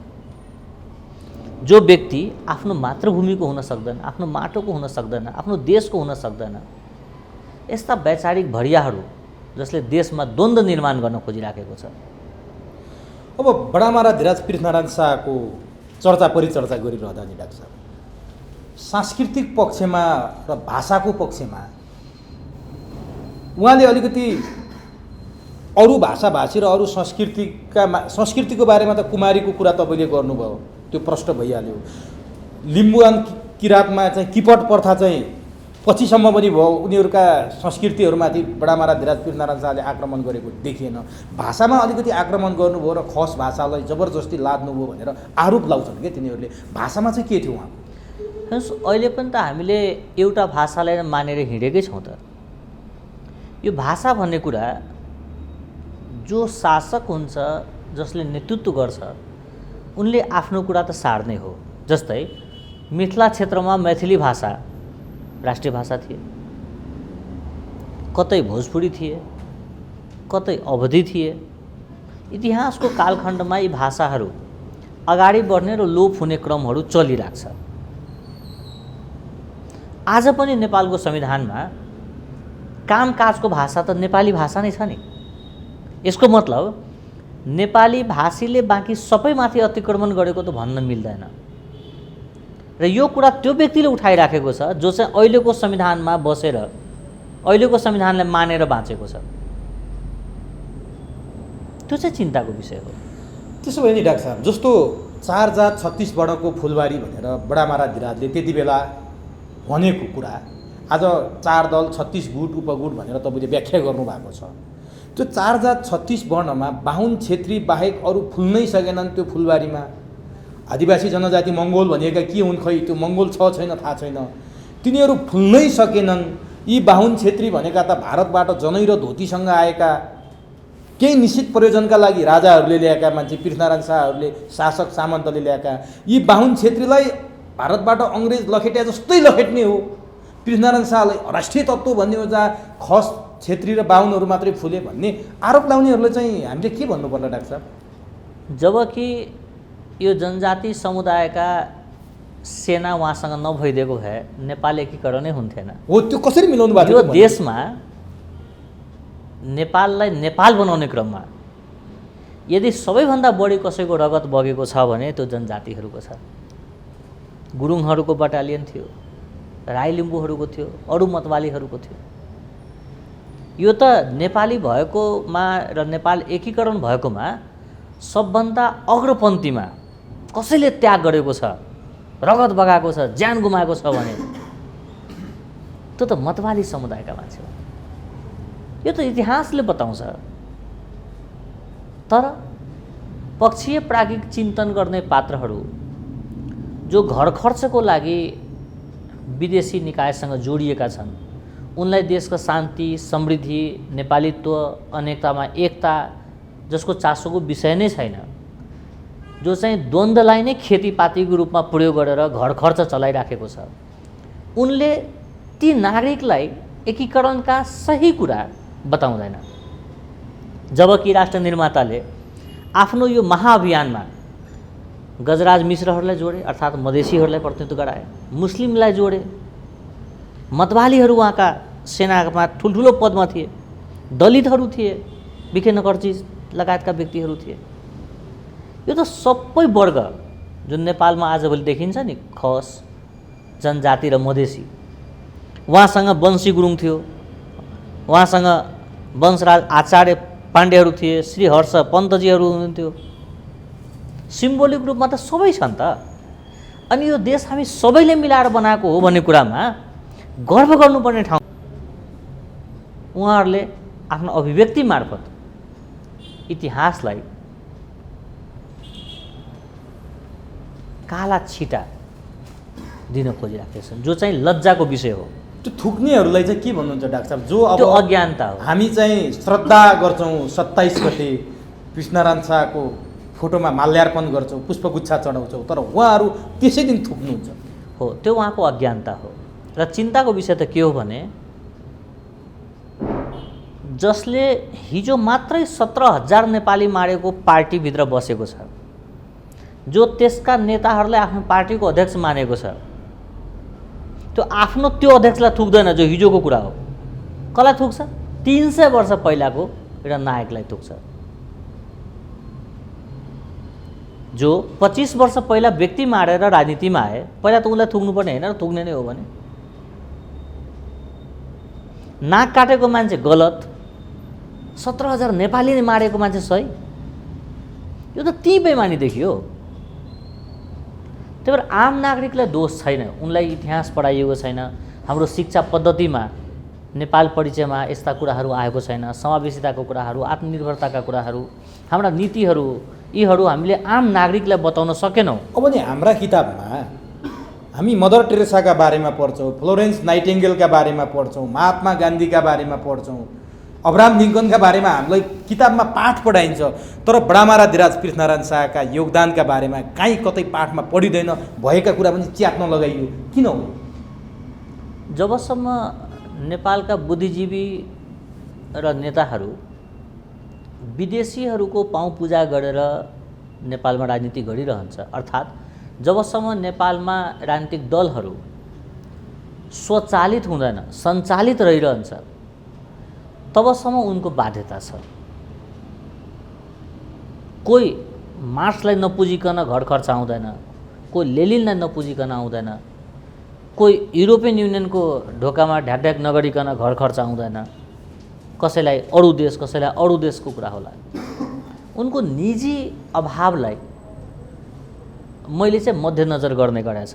जो व्यक्ति आफ्नो मातृभूमिको हुन सक्दैन, आफ्नो माटोको हुन सक्दैन, आफ्नो देशको हुन सक्दैन, यस्ता वैचारिक भरियाहरू जसले देशमा द्वन्द्व निर्माण गर्न खोजिराखेको छ। अब बडामारा धिराज पृथ्वीनारायण शाहको चर्चा परिचर्चा गरिरहँदा नि डाक्टर साहब, सांस्कृतिक पक्षमा र भाषाको पक्षमा उहाँले अलिकति अरू भाषाभाषी र अरू संस्कृतिको बारेमा त कुमारीको कुरा तपाईँले गर्नुभयो, त्यो प्रश्न भइहाल्यो। लिम्बुवान किराँतमा चाहिँ किपट प्रथा चाहिँ पछिसम्म पनि भयो, उनीहरूका संस्कृतिहरूमाथि बडामारा धिराज पृथ्वीनारायण शाहले आक्रमण गरेको देखिएन। भाषामा अलिकति आक्रमण गर्नुभयो र खस भाषालाई जबरजस्ती लाद्नुभयो भनेर आरोप लाउँछन् क्या तिनीहरूले। भाषामा चाहिँ के थियो उहाँको? हेर्नुहोस्, अहिले पनि त हामीले एउटा भाषालाई मानेर हिँडेकै छौँ त। यो भाषा भन्ने कुरा जो शासक हुन्छ, जसले नेतृत्व गर्छ, उनले आफ्नो कुरा त सार्ने हो। जस्तै मिथिला क्षेत्रमा मैथिली भाषा राष्ट्रिय भाषा थिए, कतै भोजपुरी थिए, कतै अवधी थिए। इतिहासको कालखण्डमा यी भाषाहरू अगाडि बढ्ने र लोप हुने क्रमहरू चलिरहेको छ। आज पनि नेपालको संविधानमा कामकाजको भाषा त नेपाली भाषा नै छ नि। यसको मतलब नेपाली भाषीले बाँकी सबैमाथि अतिक्रमण गरेको त भन्न मिल्दैन। र यो कुरा त्यो व्यक्तिले उठाइराखेको छ जो चाहिँ अहिलेको संविधानमा बसेर अहिलेको संविधानलाई मानेर बाँचेको छ। त्यो चाहिँ चिन्ताको विषय हो। त्यसो भए नि डाक्टर साहब, जस्तो 4 जात 36 वर्णको फुलबारी भनेर बडामारा धिराजले त्यति बेला भनेको कुरा आज 4 दल 36 गुट उपगुट भनेर तपाईँले व्याख्या गर्नुभएको छ। त्यो 4 जात 36 वर्णमा बाहुन क्षेत्री बाहेक अरू फुल्नै सकेनन् त्यो फुलबारीमा। आदिवासी जनजाति मङ्गोल भनिएका के हुन्, खै त्यो मङ्गोल छ छैन थाहा छैन, तिनीहरू फुल्नै सकेनन्। यी बाहुन क्षेत्री भनेका त भारतबाट जनै र धोतीसँग आएका, केही निश्चित प्रयोजनका लागि राजाहरूले ल्याएका मान्छे, पृथ्वीनारायण शाहहरूले, शासक सामन्तले ल्याएका। यी बाहुन क्षेत्रीलाई भारतबाट अङ्ग्रेज लखेटे जस्तै लखेट्ने हो। पृथ्वीनारायण शाहलाई राष्ट्रिय तत्त्व भन्ने हो, जहाँ खस क्षेत्री र बाहुनहरू मात्रै फुले भन्ने आरोप लाउनेहरूलाई चाहिँ हामीले के भन्नुपर्ला डाक्टर साहब? जबकि यो जनजाति समुदायका सेना उहाँसँग नभइदिएको भए नेपाल एकीकरणै हुन्थेन। हो, त्यो कसरी मिलाउनु भएको? यो देशमा नेपाललाई नेपाल बनाउने क्रममा यदि सबैभन्दा बढी कसैको रगत बगेको छ भने त्यो जनजातिहरूको छ। गुरुङहरूको बटालियन थियो, राई लिम्बूहरूको थियो, अरू मतवालीहरूको थियो। यो त नेपाली भएकोमा र नेपाल एकीकरण भएकोमा सबभन्दा अग्रपन्थीमा कसैले त्याग गरेको छ, रगत बगाएको छ, ज्यान गुमाएको छ भने त्यो त मतवाली समुदायका मान्छे हो। यो त इतिहासले बताउँछ। तर पक्षीय प्राज्ञिक चिन्तन गर्ने पात्रहरू जो घर खर्चको लागि विदेशी निकायसँग जोडिएका छन्, उनलाई देशको शान्ति, समृद्धि, नेपालीत्व, अनेकतामा एकता जसको चासोको विषय नै छैन, जो चाहिँ द्वन्द्वलाई नै खेतीपातीको रूपमा प्रयोग गरेर घर खर्च चलाइराखेको छ, उनले ती नागरिकलाई एकीकरणका सही कुरा बताउँदैन। जबकि राष्ट्र निर्माताले आफ्नो यो महाअभियानमा गजराज मिश्रहरूलाई जोडे, अर्थात् मधेसीहरूलाई प्रतिनिधित्व गराए, मुस्लिमलाई जोडे, मतवालीहरू उहाँका सेनामा ठुल्ठुलो पदमा थिए, दलितहरू थिए, बिखे नकर्ची लगायतका व्यक्तिहरू थिए। यो त सबै वर्ग जुन नेपालमा आजभोलि देखिन्छ नि, खस जनजाति र मधेसी, उहाँसँग वंशी गुरुङ थियो, उहाँसँग वंशराज आचार्य पाण्डेहरू थिए, श्री हर्ष पन्तजीहरू हुनुहुन्थ्यो। सिम्बोलिक रूपमा त सबै छन् त। अनि यो देश हामी सबैले मिलाएर बनाएको हो भन्ने कुरामा गर्व गर्नुपर्ने ठाउँ। उहाँहरूले आफ्नो अभिव्यक्ति मार्फत इतिहासलाई काला छिटा दिन खोजिराखेका छन्, जो चाहिँ लज्जाको विषय हो। त्यो थुक्नेहरूलाई चाहिँ के भन्नुहुन्छ डाक्टर साहब? जो अब त्यो अज्ञानता हो। हामी चाहिँ श्रद्धा गर्छौँ, 27 गते पृथ्वीनारायण शाहको फोटोमा माल्यार्पण गर्छौँ, पुष्पगुच्छा चढाउँछौँ, तर उहाँहरू त्यसै दिन थुक्नुहुन्छ। हो, त्यो उहाँको अज्ञानता हो। र चिन्ताको विषय त के हो भने जसले हिजो मात्रै 17,000 नेपाली मारेको पार्टीभित्र बसेको छ, जो त्यसका नेताहरूलाई आफ्नो पार्टीको अध्यक्ष मानेको छ त्यो आफ्नो त्यो अध्यक्षलाई थुक्दैन जो हिजोको कुरा हो। कसलाई थुक्छ? 300 वर्ष पहिलाको एउटा नायकलाई थुक्छ, जो 25 वर्ष पहिला व्यक्ति मारेर राजनीतिमा आए। पहिला त उसलाई थुक्नुपर्ने होइन र थुक्ने नै हो भने नाक काटेको मान्छे गलत, 17,000 नेपालीले मारेको मान्छे सही, यो त ती बेमानी देखियो। त्यही भएर आम नागरिकलाई दोष छैन, उनलाई इतिहास पढाइएको छैन, हाम्रो शिक्षा पद्धतिमा नेपाल परिचयमा यस्ता कुराहरू आएको छैन, समावेशिताको कुराहरू, आत्मनिर्भरताका कुराहरू, हाम्रा नीतिहरू, यीहरू हामीले आम नागरिकलाई बताउन सकेनौँ। अब नि हाम्रा किताबमा हामी मदर टेरेसाका बारेमा पढ्छौँ, फ्लोरेन्स नाइटिङ्गेलका बारेमा पढ्छौँ, महात्मा गान्धीका बारेमा पढ्छौँ, अब्राहम लिङ्कनका बारेमा हामीलाई किताबमा पाठ पढाइन्छ, तर बडामारा धिराज पृथ्वीनारायण शाहका योगदानका बारेमा काहीँ कतै पाठमा पढिँदैन, भएका कुरा पनि च्यात्न लगाइयो। किन हो? जबसम्म नेपालका बुद्धिजीवी र नेताहरू विदेशीहरूको पाउँ पूजा गरेर नेपालमा राजनीति गरिरहन्छ, अर्थात् जबसम्म नेपालमा राजनीतिक दलहरू स्वचालित हुँदैन, सञ्चालित रहिरहन्छ, तबसम्म उनको बाध्यता छ। कोही मार्क्सलाई नपुजिकन घर खर्च आउँदैन, कोही लेनिनलाई नपुजिकन आउँदैन, कोही युरोपियन युनियनको ढोकामा ढ्याकढ्याक नगरिकन घर खर्च आउँदैन, कसैलाई अरू देश, कसैलाई अरू देशको कुरा होला। उनको निजी अभावलाई मैले चाहिँ मध्यनजर गर्ने गरेछ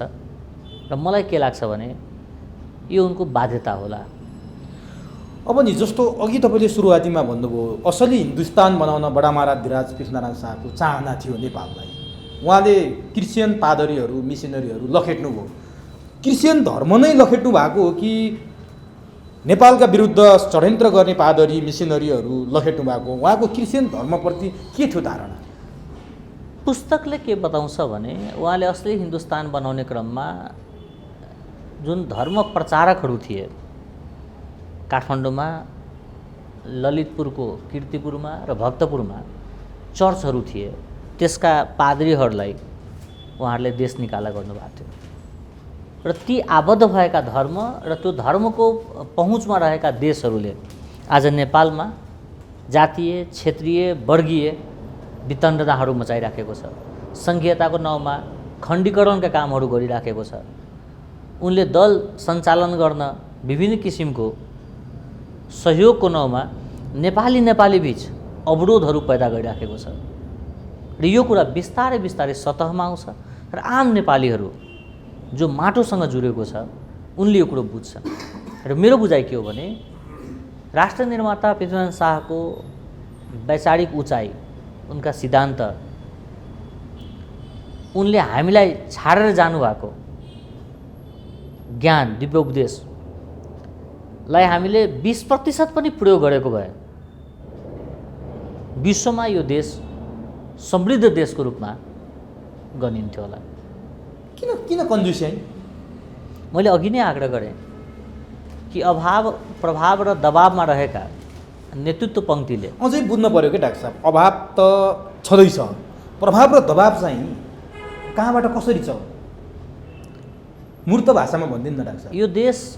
र मलाई के लाग्छ भने यो उनको बाध्यता होला। अब नि जस्तो अघि तपाईँले सुरुवातीमा भन्नुभयो, असली हिन्दुस्तान बनाउन बडामारा धिराज पृथ्वीनारायण शाहको चाहना थियो नेपाललाई। उहाँले क्रिस्चियन पादरीहरू, मिसनरीहरू लखेट्नुभयो। क्रिस्चियन धर्म नै लखेट्नु भएको हो कि नेपालका विरुद्ध षड्यन्त्र गर्ने पादरी, मिसनरीहरू लखेट्नु भएको? उहाँको क्रिस्चियन धर्मप्रति के थियो धारणा? पुस्तकले के बताउँछ भने उहाँले असली हिन्दुस्तान बनाउने क्रममा जुन धर्म प्रचारकहरू थिए, काठमाडौँमा, ललितपुरको कीर्तिपुरमा र भक्तपुरमा चर्चहरू थिए, त्यसका पादरीहरूलाई उहाँहरूले देश निकाला गर्नुभएको थियो र ती आबद्ध भएका धर्म र त्यो धर्मको पहुँचमा रहेका देशहरूले आज नेपालमा जातीय, क्षेत्रीय, वर्गीय वितण्डताहरू मचाइराखेको छ। सङ्घीयताको नाउँमा खण्डीकरणका कामहरू गरिराखेको छ। उनले दल सञ्चालन गर्न विभिन्न किसिमको सहयोगको नाउँमा नेपाली बीच अवरोधहरू पैदा गरिराखेको छ र यो कुरा बिस्तारै बिस्तारै सतहमा आउँछ र आम नेपालीहरू जो माटोसँग जुरेको छ उनले यो कुरो बुझ्छन्। र मेरो बुझाइ के हो भने राष्ट्र निर्माता पृथ्वीनारायण शाहको वैचारिक उचाइ, उनका सिद्धान्त, उनले हामीलाई छाडेर जानुभएको ज्ञान, दिव्योपदेशलाई हामीले 20% पनि प्रयोग गरेको भए विश्वमा यो देश समृद्ध देशको रूपमा गनिन्थ्यो होला। किन कन्जुस्याइ? मैले अघि नै आग्रह गरेँ कि अभाव, प्रभाव र दबावमा रहेका नेतृत्व पङ्क्तिले अझै बुझ्न पर्यो कि डाक्टर साहब, अभाव त छँदैछ, प्रभाव र दबाव चाहिँ कहाँबाट कसरी छ? मूर्त भाषामा भनिदिनु न डाक्टर साहब। यो देश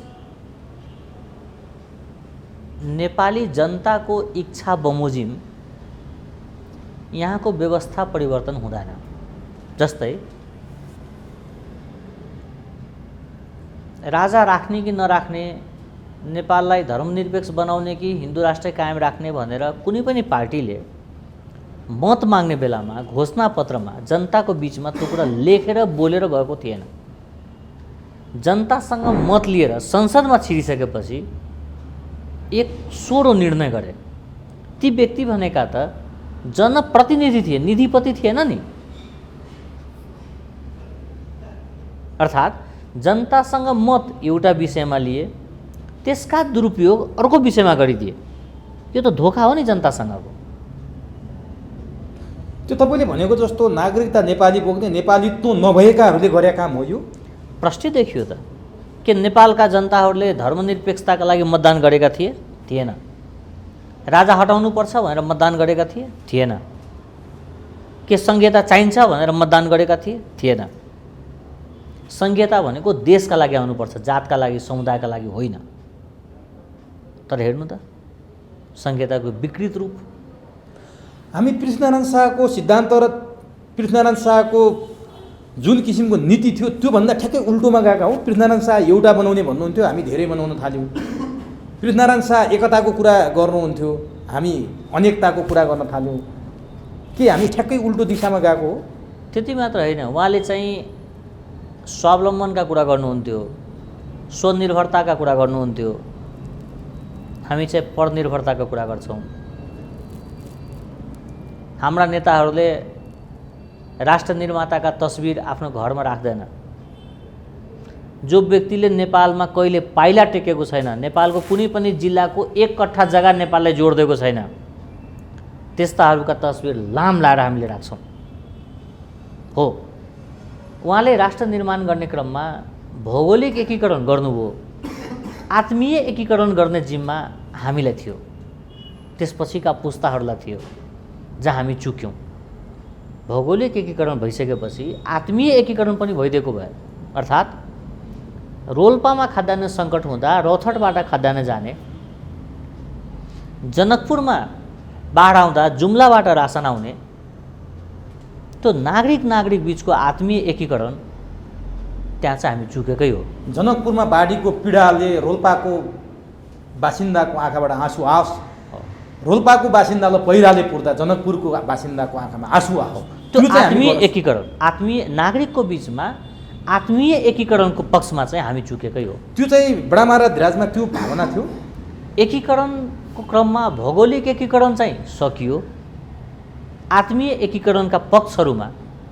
नेपाली जनताको इच्छा बमोजिम यहाँको व्यवस्था परिवर्तन हुँदैन। जस्तै राजा राख्ने कि नराख्ने, नेपाललाई धर्मनिरपेक्ष बनाउने कि हिन्दू राष्ट्र कायम राख्ने भनेर कुनै पनि पार्टीले मत माग्ने बेलामा घोषणापत्रमा जनताको बीचमा त्यो कुरा लेखेर बोलेर गएको थिएन। जनतासँग मत लिएर संसदमा छिरिसकेपछि एक सोरो निर्णय गरे। ती व्यक्ति भनेका त जनप्रतिनिधि थिए, निधिपति थिएन नि। अर्थात् जनतासँग मत एउटा विषयमा लिए, त्यसका दुरुपयोग अर्को विषयमा गरिदिए। यो त धोका हो नि जनतासँगको। त्यो तपाईँले भनेको जस्तो नागरिकता नेपाली बोक्ने, नेपालीत्व नभएकाहरूले गरे काम हो यो? प्रश्न देखियो त के नेपालका जनताहरूले धर्मनिरपेक्षताका लागि मतदान गरेका थिए? थिएन। राजा हटाउनु पर्छ भनेर मतदान गरेका थिए? थिएन। के संघीयता चाहिन्छ भनेर मतदान गरेका थिएन। संघीयता भनेको देशका लागि आउनुपर्छ, जातका लागि, समुदायका लागि होइन। तर हेर्नु त संघीयताको विकृत रूप। हामी पृथ्वीनारायण शाहको सिद्धान्त र पृथ्वीनारायण शाहको जुन किसिमको नीति थियो त्योभन्दा ठ्याक्कै उल्टोमा गएका हौँ। पृथ्वीनारायण शाह एउटा बनाउने भन्नुहुन्थ्यो, हामी धेरै बनाउन थाल्यौँ। पृथ्वीनारायण शाह एकताको कुरा गर्नुहुन्थ्यो, हामी अनेकताको कुरा गर्न थाल्यौँ। के हामी ठ्याक्कै उल्टो दिशामा गएको हो? त्यति मात्र होइन, उहाँले चाहिँ स्वावलम्बनका कुरा गर्नुहुन्थ्यो, स्वनिर्भरताका कुरा गर्नुहुन्थ्यो। हामी चाहिँ परनिर्भरताको कुरा गर्छौँ। हाम्रा नेताहरूले राष्ट्र निर्माताका तस्बिर आफ्नो घरमा राख्दैन। जो व्यक्तिले नेपालमा कहिले पाइला टेकेको छैन, नेपालको कुनै पनि जिल्लाको 1 कट्ठा जग्गा नेपाललाई जोडिदिएको छैन, त्यस्ताहरूका तस्बिर लाम लाएर हामीले राख्छौँ। हो, उहाँले राष्ट्र निर्माण गर्ने क्रममा भौगोलिक एकीकरण गर्नुभयो, आत्मीय एकीकरण गर्ने जिम्मा हामीलाई थियो, त्यसपछिका पुस्ताहरूलाई थियो, जहाँ हामी चुक्यौँ। भौगोलिक एकीकरण भइसकेपछि आत्मीय एकीकरण पनि भइदिएको भयो। अर्थात् रोल्पामा खाद्यान्न सङ्कट हुँदा रौथटबाट खाद्यान्न जाने, जनकपुरमा बाढ आउँदा जुम्लाबाट रासन आउने, त्यो नागरिक बीचको आत्मीय एकीकरण त्यहाँ चाहिँ हामी चुकेकै हो। जनकपुरमा बाढीको पीडाले रोल्पाको बासिन्दाको आँखाबाट आँसु आओस्, रोल्पाको बासिन्दालाई पहिराले पुर्दा जनकपुरको बासिन्दाको आँखामा आँसु आओ। त्यो आत्मीय एकीकरण, आत्मीय नागरिकको बीचमा आत्मीय एकीकरणको पक्षमा चाहिँ हामी चुकेकै हो। त्यो चाहिँ बडामारा धिराजमा त्यो भावना थियो। एकीकरणको क्रममा भौगोलिक एकीकरण चाहिँ सकियो, आत्मीय एकीकरणका पक्षहरूमा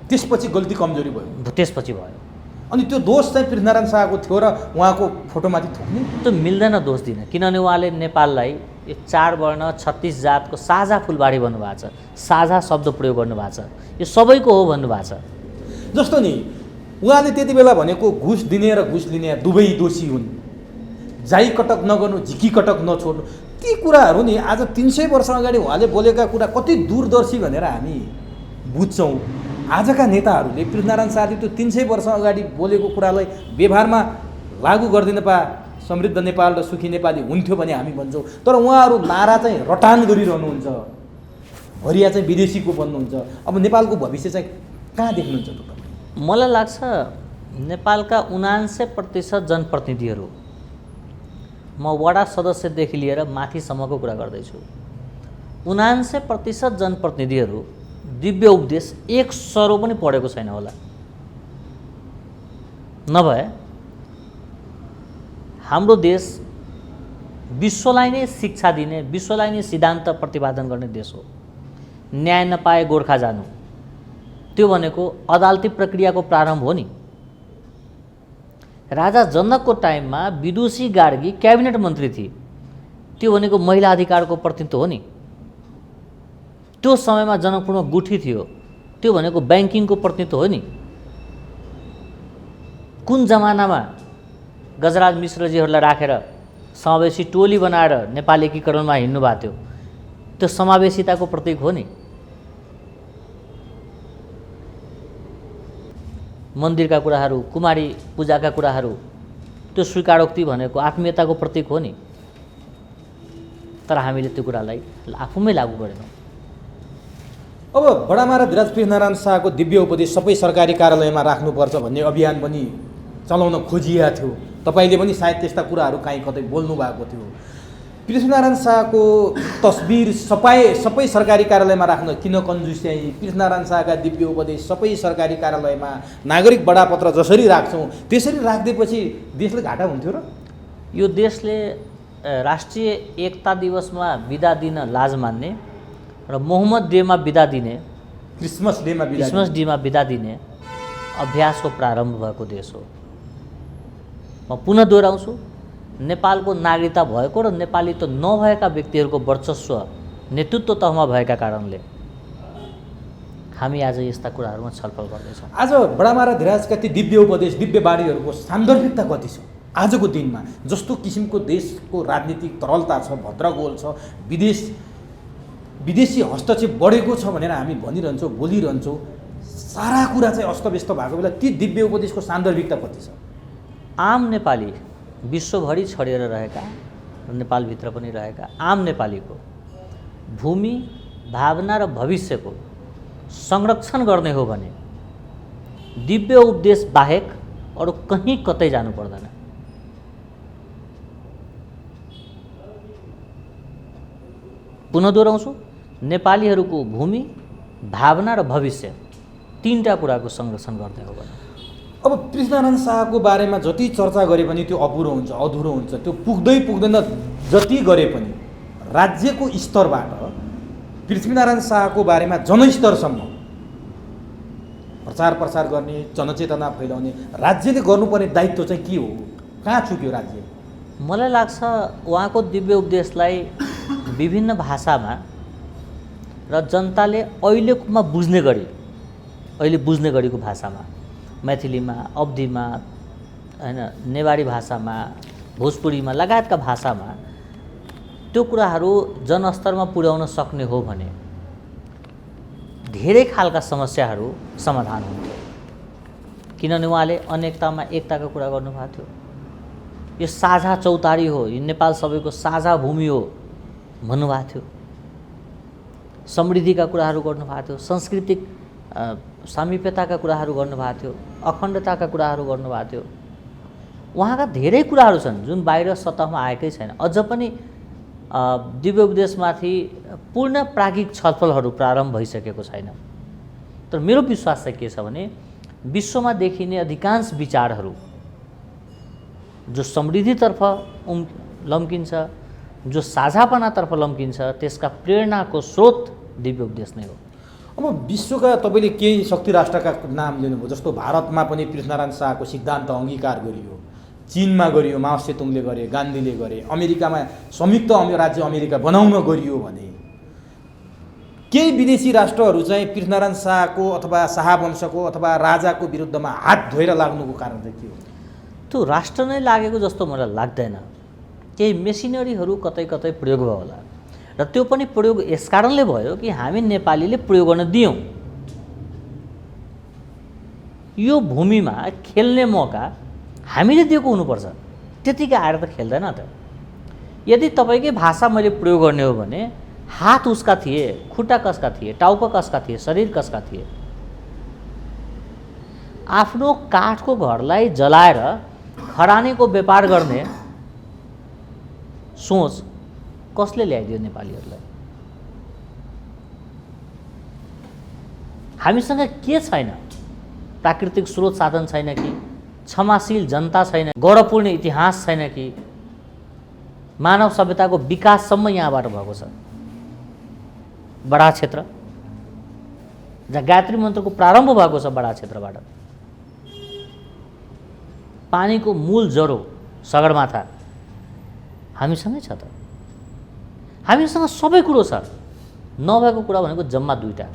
त्यसपछि गल्ती कमजोरी भयो, त्यसपछि भयो। अनि त्यो दोष चाहिँ पृथ्वीनारायण शाहको थियो र उहाँको फोटोमाथि थोक्ने त्यो मिल्दैन दोष दिन, किनभने उहाँले नेपाललाई यो 4 वर्ण 36 जातको साझा फुलबाडी भन्नुभएको छ, साझा शब्द प्रयोग गर्नुभएको छ, यो सबैको हो भन्नुभएको छ। जस्तो नि उहाँले त्यति बेला भनेको घुस दिने र घुस लिने दुवै दोषी हुन्, जाई कटक नगर्नु, झिकी कटक नछोड्नु, ती कुराहरू नि आज 300 वर्ष अगाडि उहाँले बोलेका कुरा कति दूरदर्शी भनेर हामी बुझ्छौँ। आजका नेताहरूले पृथ्वीनारायण शाहले त्यो 300 वर्ष अगाडि बोलेको कुरालाई व्यवहारमा लागू गरिदिन पा समृद्ध नेपाल र सुखी नेपाली हुन्थ्यो भने हामी भन्छौँ। तर उहाँहरू नारा चाहिँ रटान गरिरहनुहुन्छ, भरिया चाहिँ विदेशीको बन्नुहुन्छ। अब नेपालको भविष्य चाहिँ कहाँ देख्नुहुन्छ त? मलाई लाग्छ नेपालका 79% जनप्रतिनिधिहरू, म वडा सदस्यदेखि लिएर माथिसम्मको कुरा गर्दैछु, 79% जनप्रतिनिधिहरू दिव्य उपदेश एक सरो पनि पढेको छैन होला। नभए हाम्रो देश विश्वलाई नै शिक्षा दिने, विश्वलाई नै सिद्धान्त प्रतिपादन गर्ने देश हो। न्याय नपाए गोर्खा जानु, त्यो भनेको अदालती प्रक्रियाको प्रारम्भ हो नि। राजा जनकको टाइममा विदुषी गार्गी क्याबिनेट मन्त्री थिए, त्यो भनेको महिला अधिकारको प्रतिनिधित्व हो नि। त्यो समयमा जनकपुरमा गुठी थियो, त्यो भनेको ब्याङ्किङको प्रतिनिधित्व हो नि। कुन जमानामा गजराज मिश्रजीहरूलाई राखेर समावेशी टोली बनाएर नेपाल एकीकरणमा हिँड्नु भएको थियो, त्यो समावेशिताको प्रतीक हो नि। मन्दिरका कुराहरू, कुमारी पूजाका कुराहरू, त्यो स्वीकारोक्ति भनेको आत्मीयताको प्रतीक हो नि। तर हामीले त्यो कुरालाई आफूमै लागू गरेनौँ। अब बडामारा धिराज पृथ्वीनारायण शाहको दिव्य उपदेश सबै सरकारी कार्यालयमा राख्नुपर्छ भन्ने अभियान पनि चलाउन खोजिएको थियो। तपाईँले पनि सायद त्यस्ता कुराहरू काहीँ कतै बोल्नु भएको थियो। पृथ्वीनारायण शाहको तस्बिर सबै सरकारी कार्यालयमा राख्न किन कन्जुस्याइ? पृथ्वीनारायण शाहका दिव्य उपदेश सबै सरकारी कार्यालयमा नागरिक बडापत्र जसरी राख्छौँ त्यसरी राखिदिएपछि देशले घाटा हुन्थ्यो र? यो देशले राष्ट्रिय एकता दिवसमा बिदा दिन लाज मान्ने र मोहम्मद डेमा बिदा दिने, क्रिसमस डेमा बिदा दिने अभ्यासको प्रारम्भ भएको देश हो। म पुनः दोहोऱ्याउँछु, नेपालको नागरिकता भएको र नेपालीत्व नभएका व्यक्तिहरूको वर्चस्व नेतृत्व तहमा भएका कारणले हामी आज यस्ता कुराहरूमा छलफल गर्दैछौँ। आज बडामारा धिराजका ती दिव्य उपदेश, दिव्य बाणीहरूको सान्दर्भिकता कति छ आजको दिनमा? जस्तो किसिमको देशको राजनीतिक तरलता छ, भद्रगोल छ, विदेश विदेशी हस्तक्षेप बढेको छ भनेर हामी भनिरहन्छौँ, बोलिरहन्छौँ। सारा कुरा चाहिँ अस्तव्यस्त भएको बेला ती दिव्य उपदेशको सान्दर्भिकता कति छ? आम नेपाली, विश्वभरि छरिएर रहेका, नेपालभित्र पनि रहेका आम नेपालीको भूमि, भावना र भविष्यको संरक्षण गर्ने हो भने दिव्य उपदेश बाहेक अरू कहीँ कतै जानु पर्दैन। पुनः दोहोऱ्याउँछु, नेपालीहरूको भूमि, भावना र भविष्य तीनटा कुराको संरक्षण गर्ने हो भने। अब पृथ्वीनारायण शाहको बारेमा जति चर्चा गरे पनि त्यो अपुरो हुन्छ, अधुरो हुन्छ, त्यो पुग्दै पुग्दैन। जति गरे पनि राज्यको स्तरबाट पृथ्वीनारायण शाहको बारेमा जनस्तरसम्म प्रचार प्रसार गर्ने, जनचेतना फैलाउने राज्यले गर्नुपर्ने दायित्व चाहिँ के हो? कहाँ चुक्यो राज्य? मलाई लाग्छ उहाँको दिव्य उपदेशलाई विभिन्न भाषामा र जनताले अहिलेकोमा बुझ्ने गरी, अहिले बुझ्ने गरेको भाषामा, मैथिलीमा, अवधीमा, हैन, नेवारी भाषामा, भोजपुरीमा लगायतका भाषामा त्यो कुराहरू जनस्तरमा पुर्याउन सक्ने हो भने धेरै खालका समस्याहरू समाधान हुन्थ्यो। किनभने उहाँले अनेकतामा एकताको कुरा गर्नुभएको थियो। यो साझा चौतारी हो, यो नेपाल सबैको साझा भूमि हो भन्नुभएको थियो। समृद्धिका कुराहरू गर्नुभएको थियो, सांस्कृतिक सामिप्यताका कुराहरू गर्नुभएको थियो, अखण्डताका कुराहरू गर्नुभएको थियो। उहाँका धेरै कुराहरू छन् जुन बाहिर सतहमा आएकै छैन। अझ पनि दिव्य उपदेशमाथि पूर्ण प्राज्ञिक छलफलहरू प्रारम्भ भइसकेको छैन। तर मेरो विश्वास चाहिँ के छ भने विश्वमा देखिने अधिकांश विचारहरू जो समृद्धितर्फ लम्किन्छ, जो साझापनातर्फ लम्किन्छ, त्यसका प्रेरणाको स्रोत दिव्य उपदेश नै हो। अब विश्वका तपाईँले केही शक्ति राष्ट्रका नाम लिनुभयो, जस्तो भारतमा पनि पृथ्वीनारायण शाहको सिद्धान्त अङ्गीकार गरियो, चीनमा गरियो, माओ सेतुङले गरे, गान्धीले गरे, अमेरिकामा संयुक्त राज्य अमेरिका बनाउन गरियो भने केही विदेशी राष्ट्रहरू चाहिँ पृथ्वीनारायण शाहको अथवा शाहवंशको अथवा राजाको विरुद्धमा हात धोएर लाग्नुको कारण चाहिँ के हो? त्यो राष्ट्र नै लागेको जस्तो मलाई लाग्दैन। केही मेसिनरीहरू कतै कतै प्रयोग भयो होला र त्यो पनि प्रयोग यस कारणले भयो कि हामी नेपालीले प्रयोग गर्न दियौँ। यो भूमिमा खेल्ने मौका हामीले दिएको हुनुपर्छ, त्यतिकै आएर त खेल्दैन त। यदि तपाईँकै भाषा मैले प्रयोग गर्ने हो भने हात उसका थिए, खुट्टा कसका थिए, टाउको कसका थिए, शरीर कसका थिए। आफ्नो काठको घरलाई जलाएर खरानीको व्यापार गर्ने सोच कसले ल्याइदियो नेपालीहरूलाई? हामीसँग के छैन? प्राकृतिक स्रोत साधन छैन कि? क्षमाशील जनता छैन? गौरवपूर्ण इतिहास छैन कि? मानव सभ्यताको विकाससम्म यहाँबाट भएको छ। बडा क्षेत्र जहाँ गायत्री मन्त्रको प्रारम्भ भएको छ, बडा क्षेत्रबाट। पानीको मूल जरो सगरमाथा हामीसँगै छ त। हामीसँग सबै कुरो छ। नभएको कुरा भनेको जम्मा दुईटा,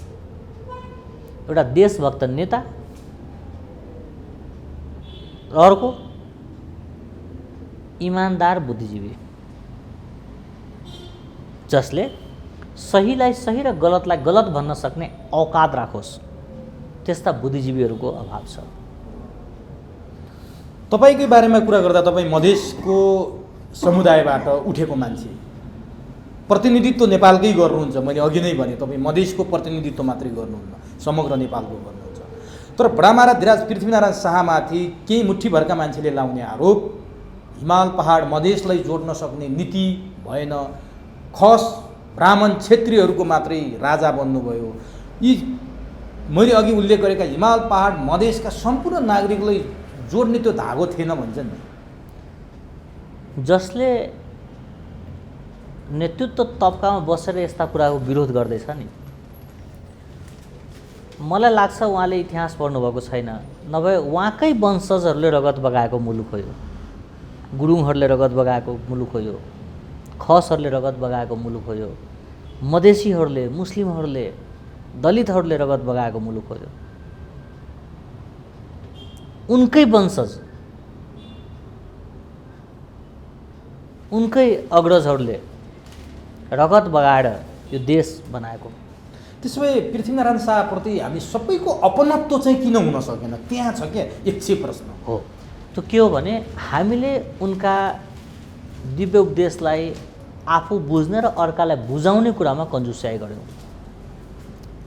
एउटा देशभक्त नेता र अर्को इमान्दार बुद्धिजीवी जसले सहीलाई सही र गलतलाई गलत भन्न सक्ने औकात राखोस्। त्यस्ता बुद्धिजीवीहरूको अभाव छ। तपाईँकै बारेमा कुरा गर्दा तपाईँ मधेसको समुदायबाट उठेको मान्छे, प्रतिनिधित्व नेपालकै गर्नुहुन्छ। मैले अघि नै भने तपाईँ मधेसको प्रतिनिधित्व मात्रै गर्नुहुन्न, समग्र नेपालको गर्नुहुन्छ। तर बडामारा धिराज पृथ्वीनारायण शाहमाथि केही मुठ्ठीभरका मान्छेले लाउने आरोप हिमाल पहाड मधेसलाई जोड्न सक्ने नीति भएन, खस ब्राह्मण क्षेत्रीहरूको मात्रै राजा बन्नुभयो। यी मैले अघि उल्लेख गरेका हिमाल पहाड मधेसका सम्पूर्ण नागरिकलाई जोड्ने त्यो धागो थिएन भन्छन् नि। जसले नेतृत्व तबकामा बसेर यस्ता कुराको विरोध गर्दैछ नि, मलाई लाग्छ उहाँले इतिहास पढ्नुभएको छैन। नभए उहाँकै वंशजहरूले रगत बगाएको मुलुक हो यो। गुरुङहरूले रगत बगाएको मुलुक हो यो। खसहरूले रगत बगाएको मुलुक हो यो। मधेसीहरूले, मुस्लिमहरूले, दलितहरूले रगत बगाएको मुलुक हो यो। उनकै वंशज, उनकै अग्रजहरूले रगत बगाएर यो देश बनाएको। त्यसो भए पृथ्वीनारायण शाहप्रति हामी सबैको अपनत्व चाहिँ किन हुन सकेन? त्यहाँ छ क्या एक छे प्रश्न हो। त्यो के हो भने हामीले उनका दिव्य उपदेशलाई आफू बुझ्ने र अर्कालाई बुझाउने कुरामा कन्जुस्याइ गऱ्यौँ।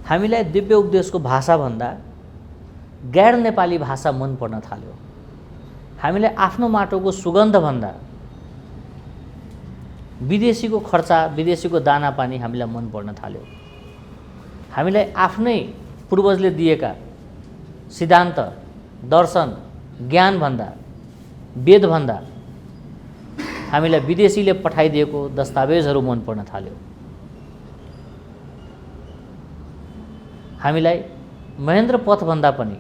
हामीलाई दिव्य उपदेशको भाषाभन्दा गैर नेपाली भाषा मन पर्न थाल्यो। हामीले आफ्नो माटोको सुगन्धभन्दा विदेशीको खर्चा, विदेशीको दाना पानी हामीलाई मन पर्न थाल्यो। हामीलाई आफ्नै पूर्वजले दिएका सिद्धान्त, दर्शन, ज्ञानभन्दा, वेदभन्दा हामीलाई विदेशीले पठाइदिएको दस्तावेजहरू मन पर्न थाल्यो। हामीलाई महेन्द्र पथभन्दा पनि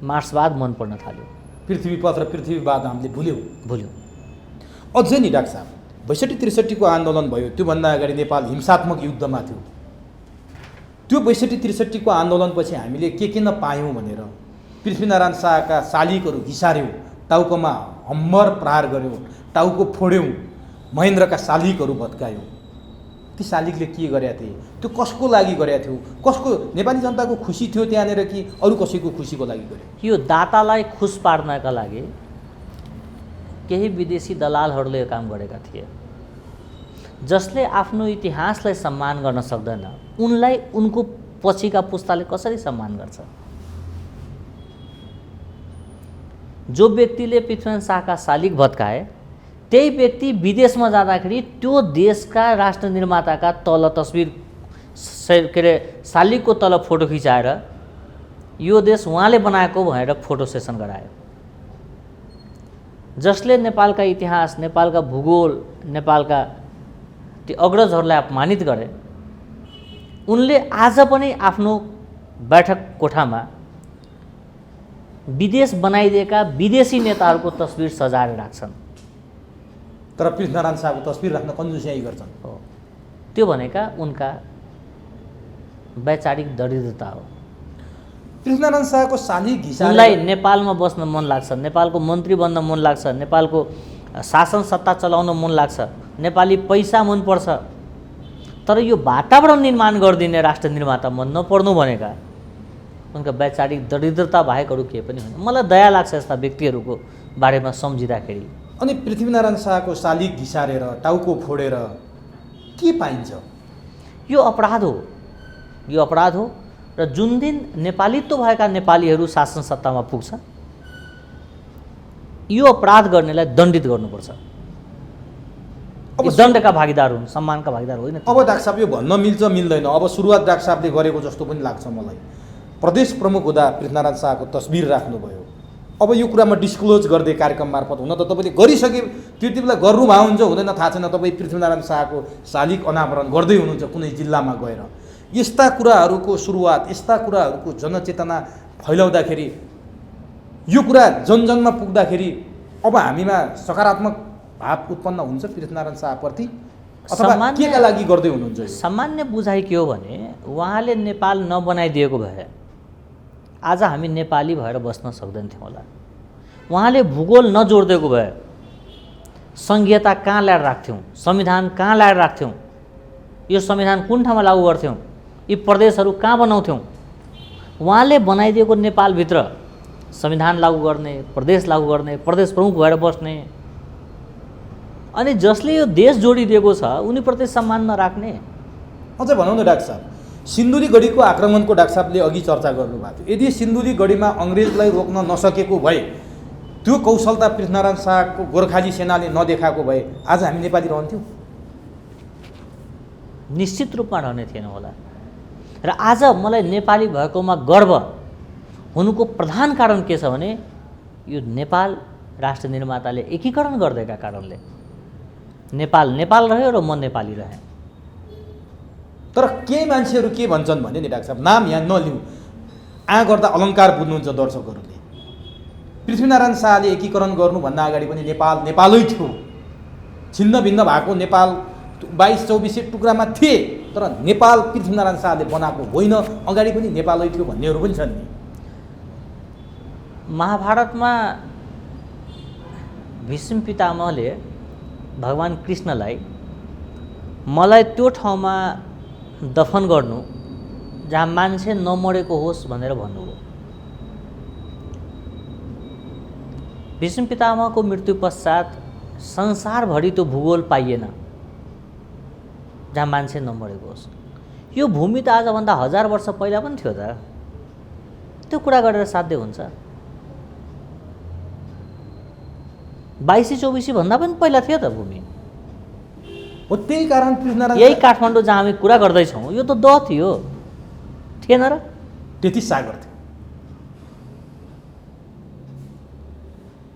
मार्क्सवाद मन पर्न थाल्यो। पृथ्वीपथ र पृथ्वीवाद हामीले भुल्यौँ। अझै नि डाक्टर साहब 62-63 को आन्दोलन भयो, त्योभन्दा अगाडि नेपाल हिंसात्मक युद्धमा थियो। त्यो 62-63 को आन्दोलनपछि हामीले के नपायौँ भनेर पृथ्वीनारायण शाहका शालिगहरू घिसार्यौँ, टाउकोमा हम्मर प्रहार गऱ्यौँ, टाउको फोड्यौँ, महेन्द्रका शालिगहरू भत्कायौँ। ती शालिगले के गरेका थिए? त्यो कसको लागि गरेका थियो? कसको नेपाली जनताको खुसी थियो त्यहाँनिर कि अरू कसैको खुसीको लागि गरे? यो दातालाई खुस पार्नका लागि केही विदेशी दलालहरूले काम गरेका थिए। जसले आफ्नो इतिहासलाई सम्मान गर्न सक्दैन, उनलाई उनको पछिका पुस्ताले कसरी सम्मान गर्छ? जो व्यक्तिले पृथ्वीनारायण शाहका शालिग भत्काए, त्यही व्यक्ति विदेशमा जाँदाखेरि त्यो देशका राष्ट्र निर्माताका तल तस्बिर के अरे शालिगको तल फोटो खिचाएर यो देश उहाँले बनाएको भनेर फोटो सेसन गरायो। जसले नेपालका इतिहास, नेपालका भूगोल, नेपालका ती अग्रजहरूलाई अपमानित गरे, उनले आज पनि आफ्नो बैठक कोठामा विदेश बनाइदिएका विदेशी नेताहरूको तस्बिर सजाएर राख्छन्। तर पृथ्वीनारायण शाहको तस्बिर राख्न कन्जुस्याइ गर्छन्। हो, त्यो भनेका उनका वैचारिक दरिद्रता हो। पृथ्वीनारायण शाहको शालिग घिसारे उनलाई नेपालमा बस्न मन लाग्छ, नेपालको मन्त्री बन्न मन लाग्छ, नेपालको शासन सत्ता चलाउन मन लाग्छ, नेपाली पैसा मनपर्छ। तर यो वातावरण निर्माण गरिदिने राष्ट्र निर्माता मन नपर्नु भनेका उनका वैचारिक दरिद्रता बाहेक अरू केही पनि होइन। मलाई दया लाग्छ यस्ता व्यक्तिहरूको बारेमा सम्झिँदाखेरि। अनि पृथ्वीनारायण शाहको शालिग घिसारेर टाउको फोडेर के पाइन्छ? यो अपराध हो। यो अपराध हो र जुन दिन नेपालीत्व भएका नेपालीहरू शासन सत्तामा पुग्छ, यो अपराध गर्नेलाई दण्डित गर्नुपर्छ। अब दण्डका भागीदार हुन्, सम्मानका भागीदार होइन। अब डाक्टर साहब यो भन्न मिल्छ मिल्दैन? अब सुरुवात डाक्टर साहबले गरेको जस्तो पनि लाग्छ मलाई। प्रदेश प्रमुख हुँदा पृथ्वीनारायण शाहको तस्बिर राख्नुभयो। अब यो कुरामा डिस्क्लोज गर्दै कार्यक्रम मार्फत हुन त तपाईँले गरिसके, त्यति बेला गर्नुभएको हुन्छ हुँदैन थाहा छैन, तपाईँ पृथ्वीनारायण शाहको शालिग अनावरण गर्दै हुनुहुन्छ कुनै जिल्लामा गएर। यस्ता कुराहरूको सुरुवात, यस्ता कुराहरूको जनचेतना फैलाउँदाखेरि, यो कुरा जनजनमा पुग्दाखेरि अब हामीमा सकारात्मक भाव उत्पन्न हुन्छ पृथ्वीनारायण शाहप्रति, अथवा के का लागि गर्दै हुनुहुन्छ? सामान्य बुझाइ के हो भने उहाँले नेपाल नबनाइदिएको भए आज हामी नेपाली भएर बस्न सक्दैनथ्यौँ होला। उहाँले भूगोल नजोडिदिएको भए सङ्घीयता कहाँ ल्याएर राख्थ्यौँ, संविधान कहाँ ल्याएर राख्थ्यौँ, यो संविधान कुन ठाउँमा लागू गर्थ्यौँ, यी प्रदेशहरू कहाँ बनाउँथ्यौँ? उहाँले बनाइदिएको नेपालभित्र संविधान लागू गर्ने, प्रदेश लागू गर्ने, प्रदेश प्रमुख भएर बस्ने, अनि जसले यो देश जोडिदिएको छ उनीप्रति सम्मान नराख्ने। अझ भनौँ न डाक्टर साहब, सिन्धुलीगढीको आक्रमणको डाक्टर साहबले अघि चर्चा गर्नुभएको थियो। यदि सिन्धुलीगढीमा अङ्ग्रेजलाई रोक्न नसकेको भए, त्यो कौशलता पृथ्वीनारायण शाहको गोर्खाली सेनाले नदेखाएको भए आज हामी नेपाली रहन्थ्यौँ? निश्चित रूपमा रहने थिएन होला। र आज मलाई नेपाली भएकोमा गर्व हुनुको प्रधान कारण के छ भने यो नेपाल राष्ट्र निर्माताले एकीकरण गर्दैका कारणले नेपाल नेपाल रह्यो र म नेपाली रहेँ। तर केही मान्छेहरू के भन्छन् भने नि डाक्टर साहब, नाम यहाँ नलिउँ, गर्दा अलङ्कार बुझ्नुहुन्छ दर्शकहरूले। पृथ्वीनारायण शाहले एकीकरण गर्नुभन्दा अगाडि पनि नेपाल नेपालै थियो। छिन्न भिन्न भएको नेपाल 22-24 टुक्रामा थिए, तर नेपाल पृथ्वीनारायण शाहले बनाएको होइन, अगाडि पनि नेपालै थियो भन्नेहरू पनि छन् नि। महाभारतमा भीष्म पितामहले भगवान कृष्णलाई मलाई त्यो ठाउँमा दफन गर्नु जहाँ मान्छे नमरेको होस् भनेर भन्नुभयो। भीष्म पितामहको मृत्यु पश्चात संसारभरि त्यो भूगोल पाइएन जहाँ मान्छे नमरेको होस्। यो भूमि त आजभन्दा 1000 वर्ष पहिला पनि थियो त, त्यो कुरा गरेर साध्य हुन्छ? 2224 भन्दा पनि पहिला थियो त भूमि। हो त्यही कारण पृथ्वीनारायण यही काठमाडौँ जहाँ हामी कुरा गर्दैछौँ यो त थियो, थिएन र? त्यति सागर थियो।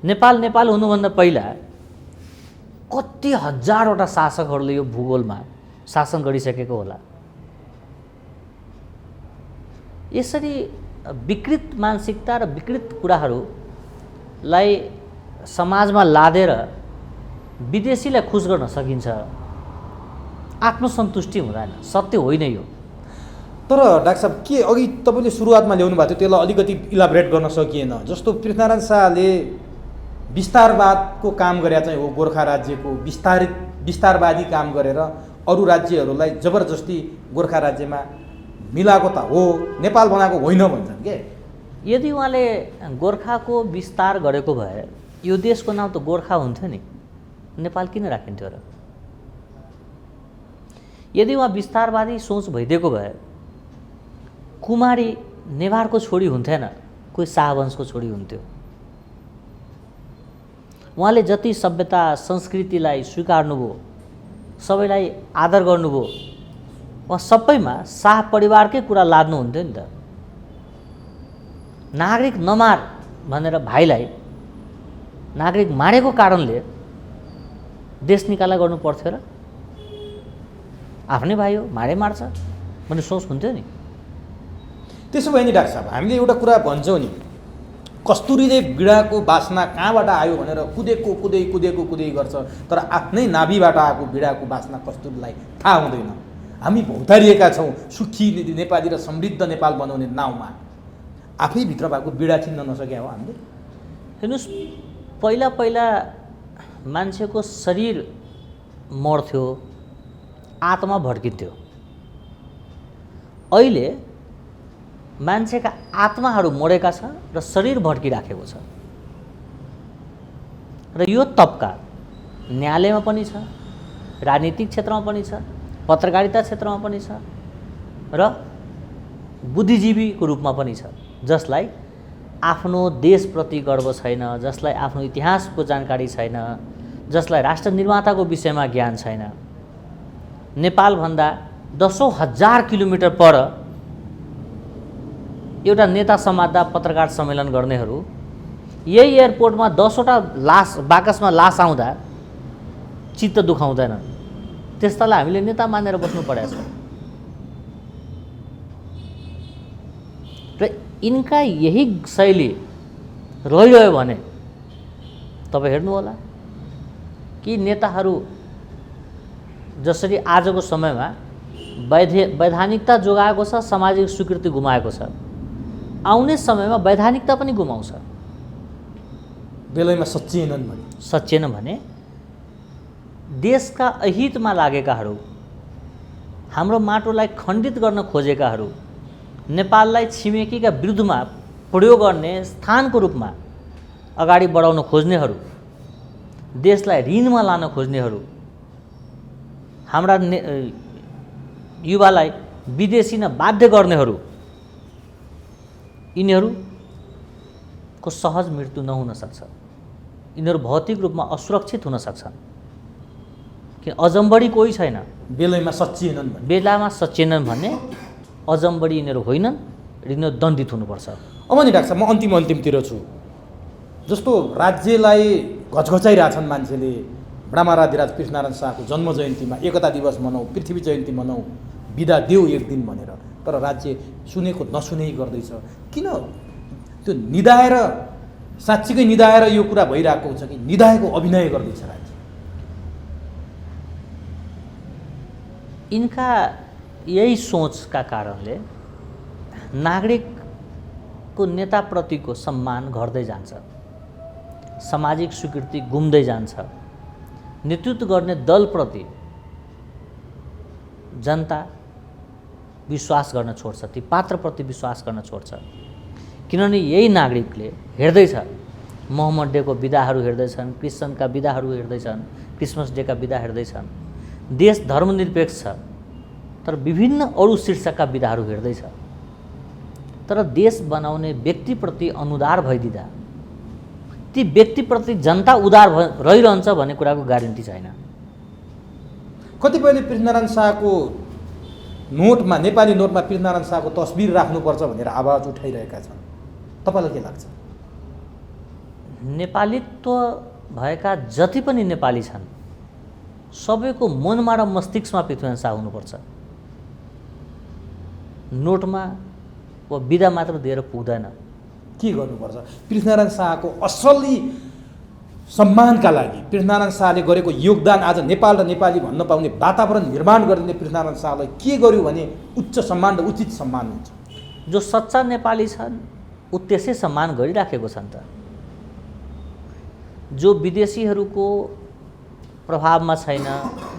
नेपाल हुनुभन्दा पहिला कति हजारवटा शासकहरूले यो भूगोलमा शासन गरिसकेको होला। यसरी विकृत मानसिकता र विकृत कुराहरूलाई समाजमा लादेर विदेशीलाई खुश गर्न सकिन्छ। आत्मसन्तुष्टि हुँदैन, सत्य होइन यो। तर डाक्टर साहब के अघि तपाईँले सुरुवातमा ल्याउनु भएको थियो त्यसलाई अलिकति इलाबरेट गर्न सकिएन। जस्तो पृथ्वीनारायण शाहले विस्तारवादको काम गरे चाहिँ हो, गोर्खा राज्यको विस्तारवादी काम गरेर अरू राज्यहरूलाई जबरजस्ती गोर्खा राज्यमा मिलाएको त हो, नेपाल बनाएको होइन भन्छन् के। यदि उहाँले गोर्खाको विस्तार गरेको भए यो देशको नाम त गोर्खा हुन्थ्यो नि, नेपाल किन राखिन्थ्यो र? यदि उहाँ विस्तारवादी सोच भइदिएको भए कुमारी नेवारको छोरी हुन्थेन, कोही शाहवंशको छोरी हुन्थ्यो। उहाँले जति सभ्यता संस्कृतिलाई स्वीकार्नुभयो, सबैलाई आदर गर्नुभयो, उहाँ सबैमा शाह परिवारकै कुरा लाद्नुहुन्थ्यो नि त। नागरिक नमार भनेर भाइलाई नागरिक मारेको कारणले देश निकाला गर्नु पर्थ्यो र? आफ्नै भाइ हो, मारे मार्छ भन्ने सोच हुन्थ्यो नि। त्यसो भए नि डाक्टर साहब हामीले एउटा कुरा भन्छौँ नि, कस्तुरीले बिडाको बास्ना कहाँबाट आयो भनेर कुदेको गर्छ, तर आफ्नै नाभिबाट आएको बिडाको बास्ना कस्तुरीलाई थाहा हुँदैन। हामी भौतारिएका छौँ सुखी नेपाली र समृद्ध नेपाल बनाउने नाउँमा, आफै भित्र भएको बिडा चिन्न नसके हो हामीले। हेर्नुहोस्, पहिला मान्छेको शरीर मर्थ्यो, आत्मा भड्किन्थ्यो। अहिले मान्छेका आत्माहरू मरेका छ र शरीर भड्किराखेको छ। र यो तबका न्यायालयमा पनि छ, राजनीतिक क्षेत्रमा पनि छ, पत्रकारिता क्षेत्रमा पनि छ र बुद्धिजीवीको रूपमा पनि छ, जसलाई आफ्नो देशप्रति गर्व छैन, जसलाई आफ्नो इतिहासको जानकारी छैन, जसलाई राष्ट्र निर्माताको विषयमा ज्ञान छैन। नेपालभन्दा 10,000 किलोमिटर पर एउटा नेता समात्दा पत्रकार सम्मेलन गर्नेहरू यही एयरपोर्टमा 10वटा लास बाकसमा लास आउँदा चित्त दुखाउँदैन। त्यस्तालाई हामीले नेता मानेर बस्नु परेको छ। र यिनका यही शैली रहिरह्यो भने तपाईँ हेर्नु होला कि नेताहरू जसरी आजको समयमा वैधानिकता जोगाएको छ, सामाजिक स्वीकृति गुमाएको छ, आउने समयमा वैधानिकता पनि गुमाउँछ। बेलैमा सच्चिएनन् भने देशका अहितमा लागेकाहरू, हाम्रो माटोलाई खण्डित गर्न खोजेकाहरू, नेपाललाई छिमेकीका विरुद्धमा प्रयोग गर्ने स्थानको रूपमा अगाडि बढाउन खोज्नेहरू, देशलाई ऋणमा लान खोज्नेहरू, हाम्रा युवालाई विदेशी न बाध्य गर्नेहरू, यिनीहरूको सहज मृत्यु नहुन सक्छ। यिनीहरू भौतिक रूपमा असुरक्षित हुन सक्छन् कि अजम्बडी कोही छैन। बेलामा सच्चिएनन् भन्ने अजम्बडी यिनीहरू होइनन्, यिनीहरू दण्डित हुनुपर्छ। अब नि डाक्टर साहब, म अन्तिमतिर छु। जस्तो राज्यलाई घचघचाइरहेछन् मान्छेले, ब्रह्मराधिराज पृथ्वीनारायण शाहको जन्म जयन्तीमा एकता दिवस मनाऊ, पृथ्वी जयन्ती मनाऊ, बिदा देऊ एक दिन भनेर, तर राज्य सुनेको नसुनै गर्दैछ। किन त्यो निदाएर, साँच्चीकै निदाएर यो कुरा भइरहेको छ कि निदाएको अभिनय गर्दैछ राज्य? यिनका यही सोचका कारणले नागरिकको नेताप्रतिको सम्मान घट्दै जान्छ, सामाजिक स्वीकृति गुम्दै जान्छ, नेतृत्व गर्ने दलप्रति जनता विश्वास गर्न छोड्छ, ती पात्रप्रति विश्वास गर्न छोड्छ। किनभने यही नागरिकले हेर्दैछ, मोहम्मद डेको बिदाहरू हेर्दैछन्, क्रिस्चियनका बिदाहरू हेर्दैछन्, क्रिसमस डेका बिदा हेर्दैछन्। देश धर्मनिरपेक्ष छ तर विभिन्न अरू शीर्षकका बिदाहरू हेर्दैछ। तर देश बनाउने व्यक्तिप्रति अनुदार भइदिँदा ती व्यक्तिप्रति जनता उदार रहिरहन्छ भन्ने कुराको ग्यारेन्टी छैन। कतिपयले पृथ्वीनारायण शाहको नोटमा, नेपाली नोटमा पृथ्वीनारायण शाहको तस्बिर राख्नुपर्छ भनेर आवाज उठाइरहेका छन्। तपाईँलाई के लाग्छ? नेपालीत्व भएका जति पनि नेपाली छन् सबैको मनमा र मस्तिष्कमा पृथ्वीनारायण शाह हुनुपर्छ। नोटमा वा बिदा मात्र दिएर पुग्दैन। के गर्नुपर्छ? पृथ्वीनारायण शाहको असली सम्मानका लागि पृथ्वीनारायण शाहले गरेको योगदान आज नेपाल र नेपाली भन्न पाउने वातावरण निर्माण गरिदिने पृथ्वीनारायण शाहलाई के गर्यो भने उच्च सम्मान र उचित सम्मान हुन्छ। जो सच्चा नेपाली छन् ऊ त्यसै सम्मान गरिराखेको छन् त। जो विदेशीहरूको प्रभावमा छैन,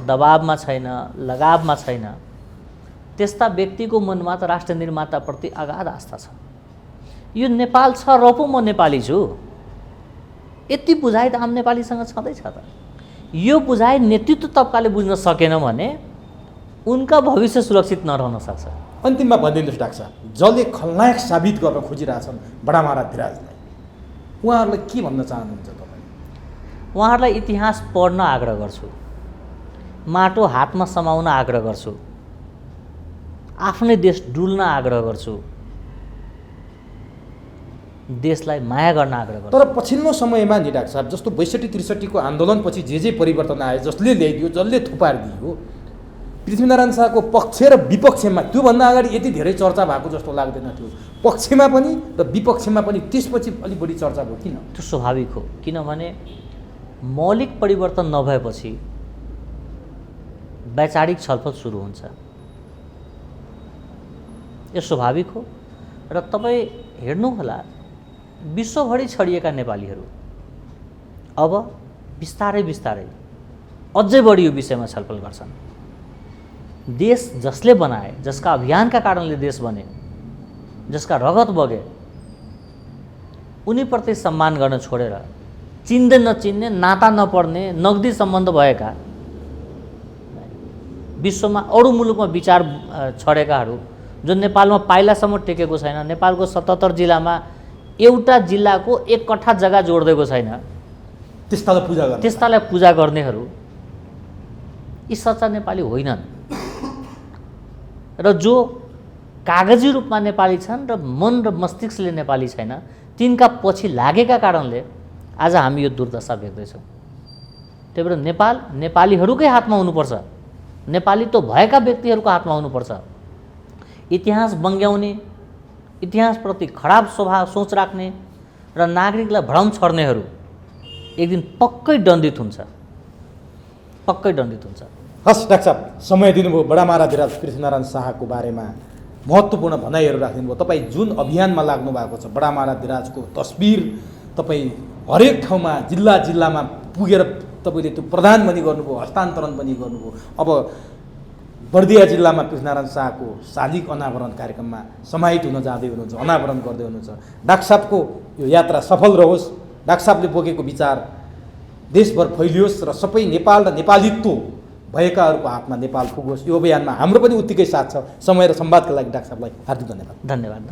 दबावमा छैन, लगावमा छैन, त्यस्ता व्यक्तिको मनमा त राष्ट्र निर्माताप्रति अगाध आस्था छ। यो नेपाल छ र पो म नेपाली छु, यति बुझाइ त आम नेपालीसँग छँदैछ त। यो बुझाइ नेतृत्व तबकाले बुझ्न सकेन भने उनका भविष्य सुरक्षित नरहन सक्छ। अन्तिममा भनिदिनुहोस् डाक्टर साहब, जसले खलनायक साबित गर्न खोजिरहेछन् बडा महाराज धिराजलाई, उहाँहरूलाई के भन्न चाहनुहुन्छ तपाईँ? उहाँहरूलाई इतिहास पढ्न आग्रह गर्छु, माटो हातमा समाउन आग्रह गर्छु, आफ्नै देश डुल्न आग्रह गर्छु, देशलाई माया गर्न आग्रह गर्छु। तर पछिल्लो समयमा नि डाक्टर साहब, जस्तो 62-63 को आन्दोलनपछि जे परिवर्तन आयो, जसले ल्याइदियो, जसले थुपारिदियो, पृथ्वीनारायण शाहको पक्ष र विपक्षमा त्योभन्दा अगाडि यति धेरै चर्चा भएको जस्तो लाग्दैन थियो। पक्षमा पनि र विपक्षमा पनि त्यसपछि अलिक बढी चर्चा भयो। किन? त्यो स्वाभाविक हो, किनभने मौलिक परिवर्तन नभएपछि वैचारिक छलफल सुरु हुन्छ। यो स्वाभाविक हो र तपाईँ हेर्नुहोला, विश्वभरि छडिएका नेपालीहरू अब बिस्तारै बिस्तारै अझै बढी यो विषयमा छलफल गर्छन्। देश जसले बनाए, जसका अभियानका कारणले देश बने, जसका रगत बगे, उनीप्रति सम्मान गर्न छोडेर चिन्ने नचिन्ने, नाता नपर्ने, नगदी सम्बन्ध भएका, विश्वमा अरू मुलुकमा विचार छडेकाहरू जो नेपालमा पाइलासम्म टेकेको छैन, नेपालको 77 जिल्लामा एउटा जिल्लाको 1 कट्ठा जग्गा जोड्दैको छैन, त्यस्तालाई पूजा गर्नेहरू यी सच्चा नेपाली होइनन्। र जो कागजी रूपमा नेपाली छन् र मन र मस्तिष्कले नेपाली छैन, तिनका पछि लागेका कारणले आज हामी यो दुर्दशा भेट्दैछौँ। त्यही भएर नेपाल नेपालीहरूकै हातमा हुनुपर्छ, नेपालीत्व भएका व्यक्तिहरूको हातमा हुनुपर्छ। इतिहास बङ्ग्याउने, इतिहासप्रति खराब स्वभाव सोच राख्ने र नागरिकलाई भ्रम छर्नेहरू एक दिन पक्कै दण्डित हुन्छ, पक्कै दण्डित हुन्छ। हस् डाक्टर साहब, समय दिनुभयो। बडा महाराज धिराज पृथ्वीनारायण शाहको बारेमा महत्त्वपूर्ण भनाइहरू राखिदिनु भयो। तपाईँ जुन अभियानमा लाग्नु भएको छ, बडा महाराज धिराजको तस्बिर तपाईँ हरेक ठाउँमा, जिल्ला जिल्लामा पुगेर तपाईँले त्यो प्रदान पनि गर्नुभयो, हस्तान्तरण पनि गर्नुभयो। अब बर्दिया जिल्लामा पृथ्वीनारायण शाहको शालिग अनावरण कार्यक्रममा समाहित हुन जाँदै हुनुहुन्छ, अनावरण गर्दै हुनुहुन्छ। डाक्टर साहबको यो यात्रा सफल रहोस्। डाक्टर साहबले बोकेको विचार देशभर फैलियोस् र सबै नेपाल र नेपालीत्व भएकाहरूको हातमा नेपाल पुगोस्। यो अभियानमा हाम्रो पनि उत्तिकै साथ छ। समय र संवादका लागि डाक्टर साहबलाई हार्दिक धन्यवाद। धन्यवाद।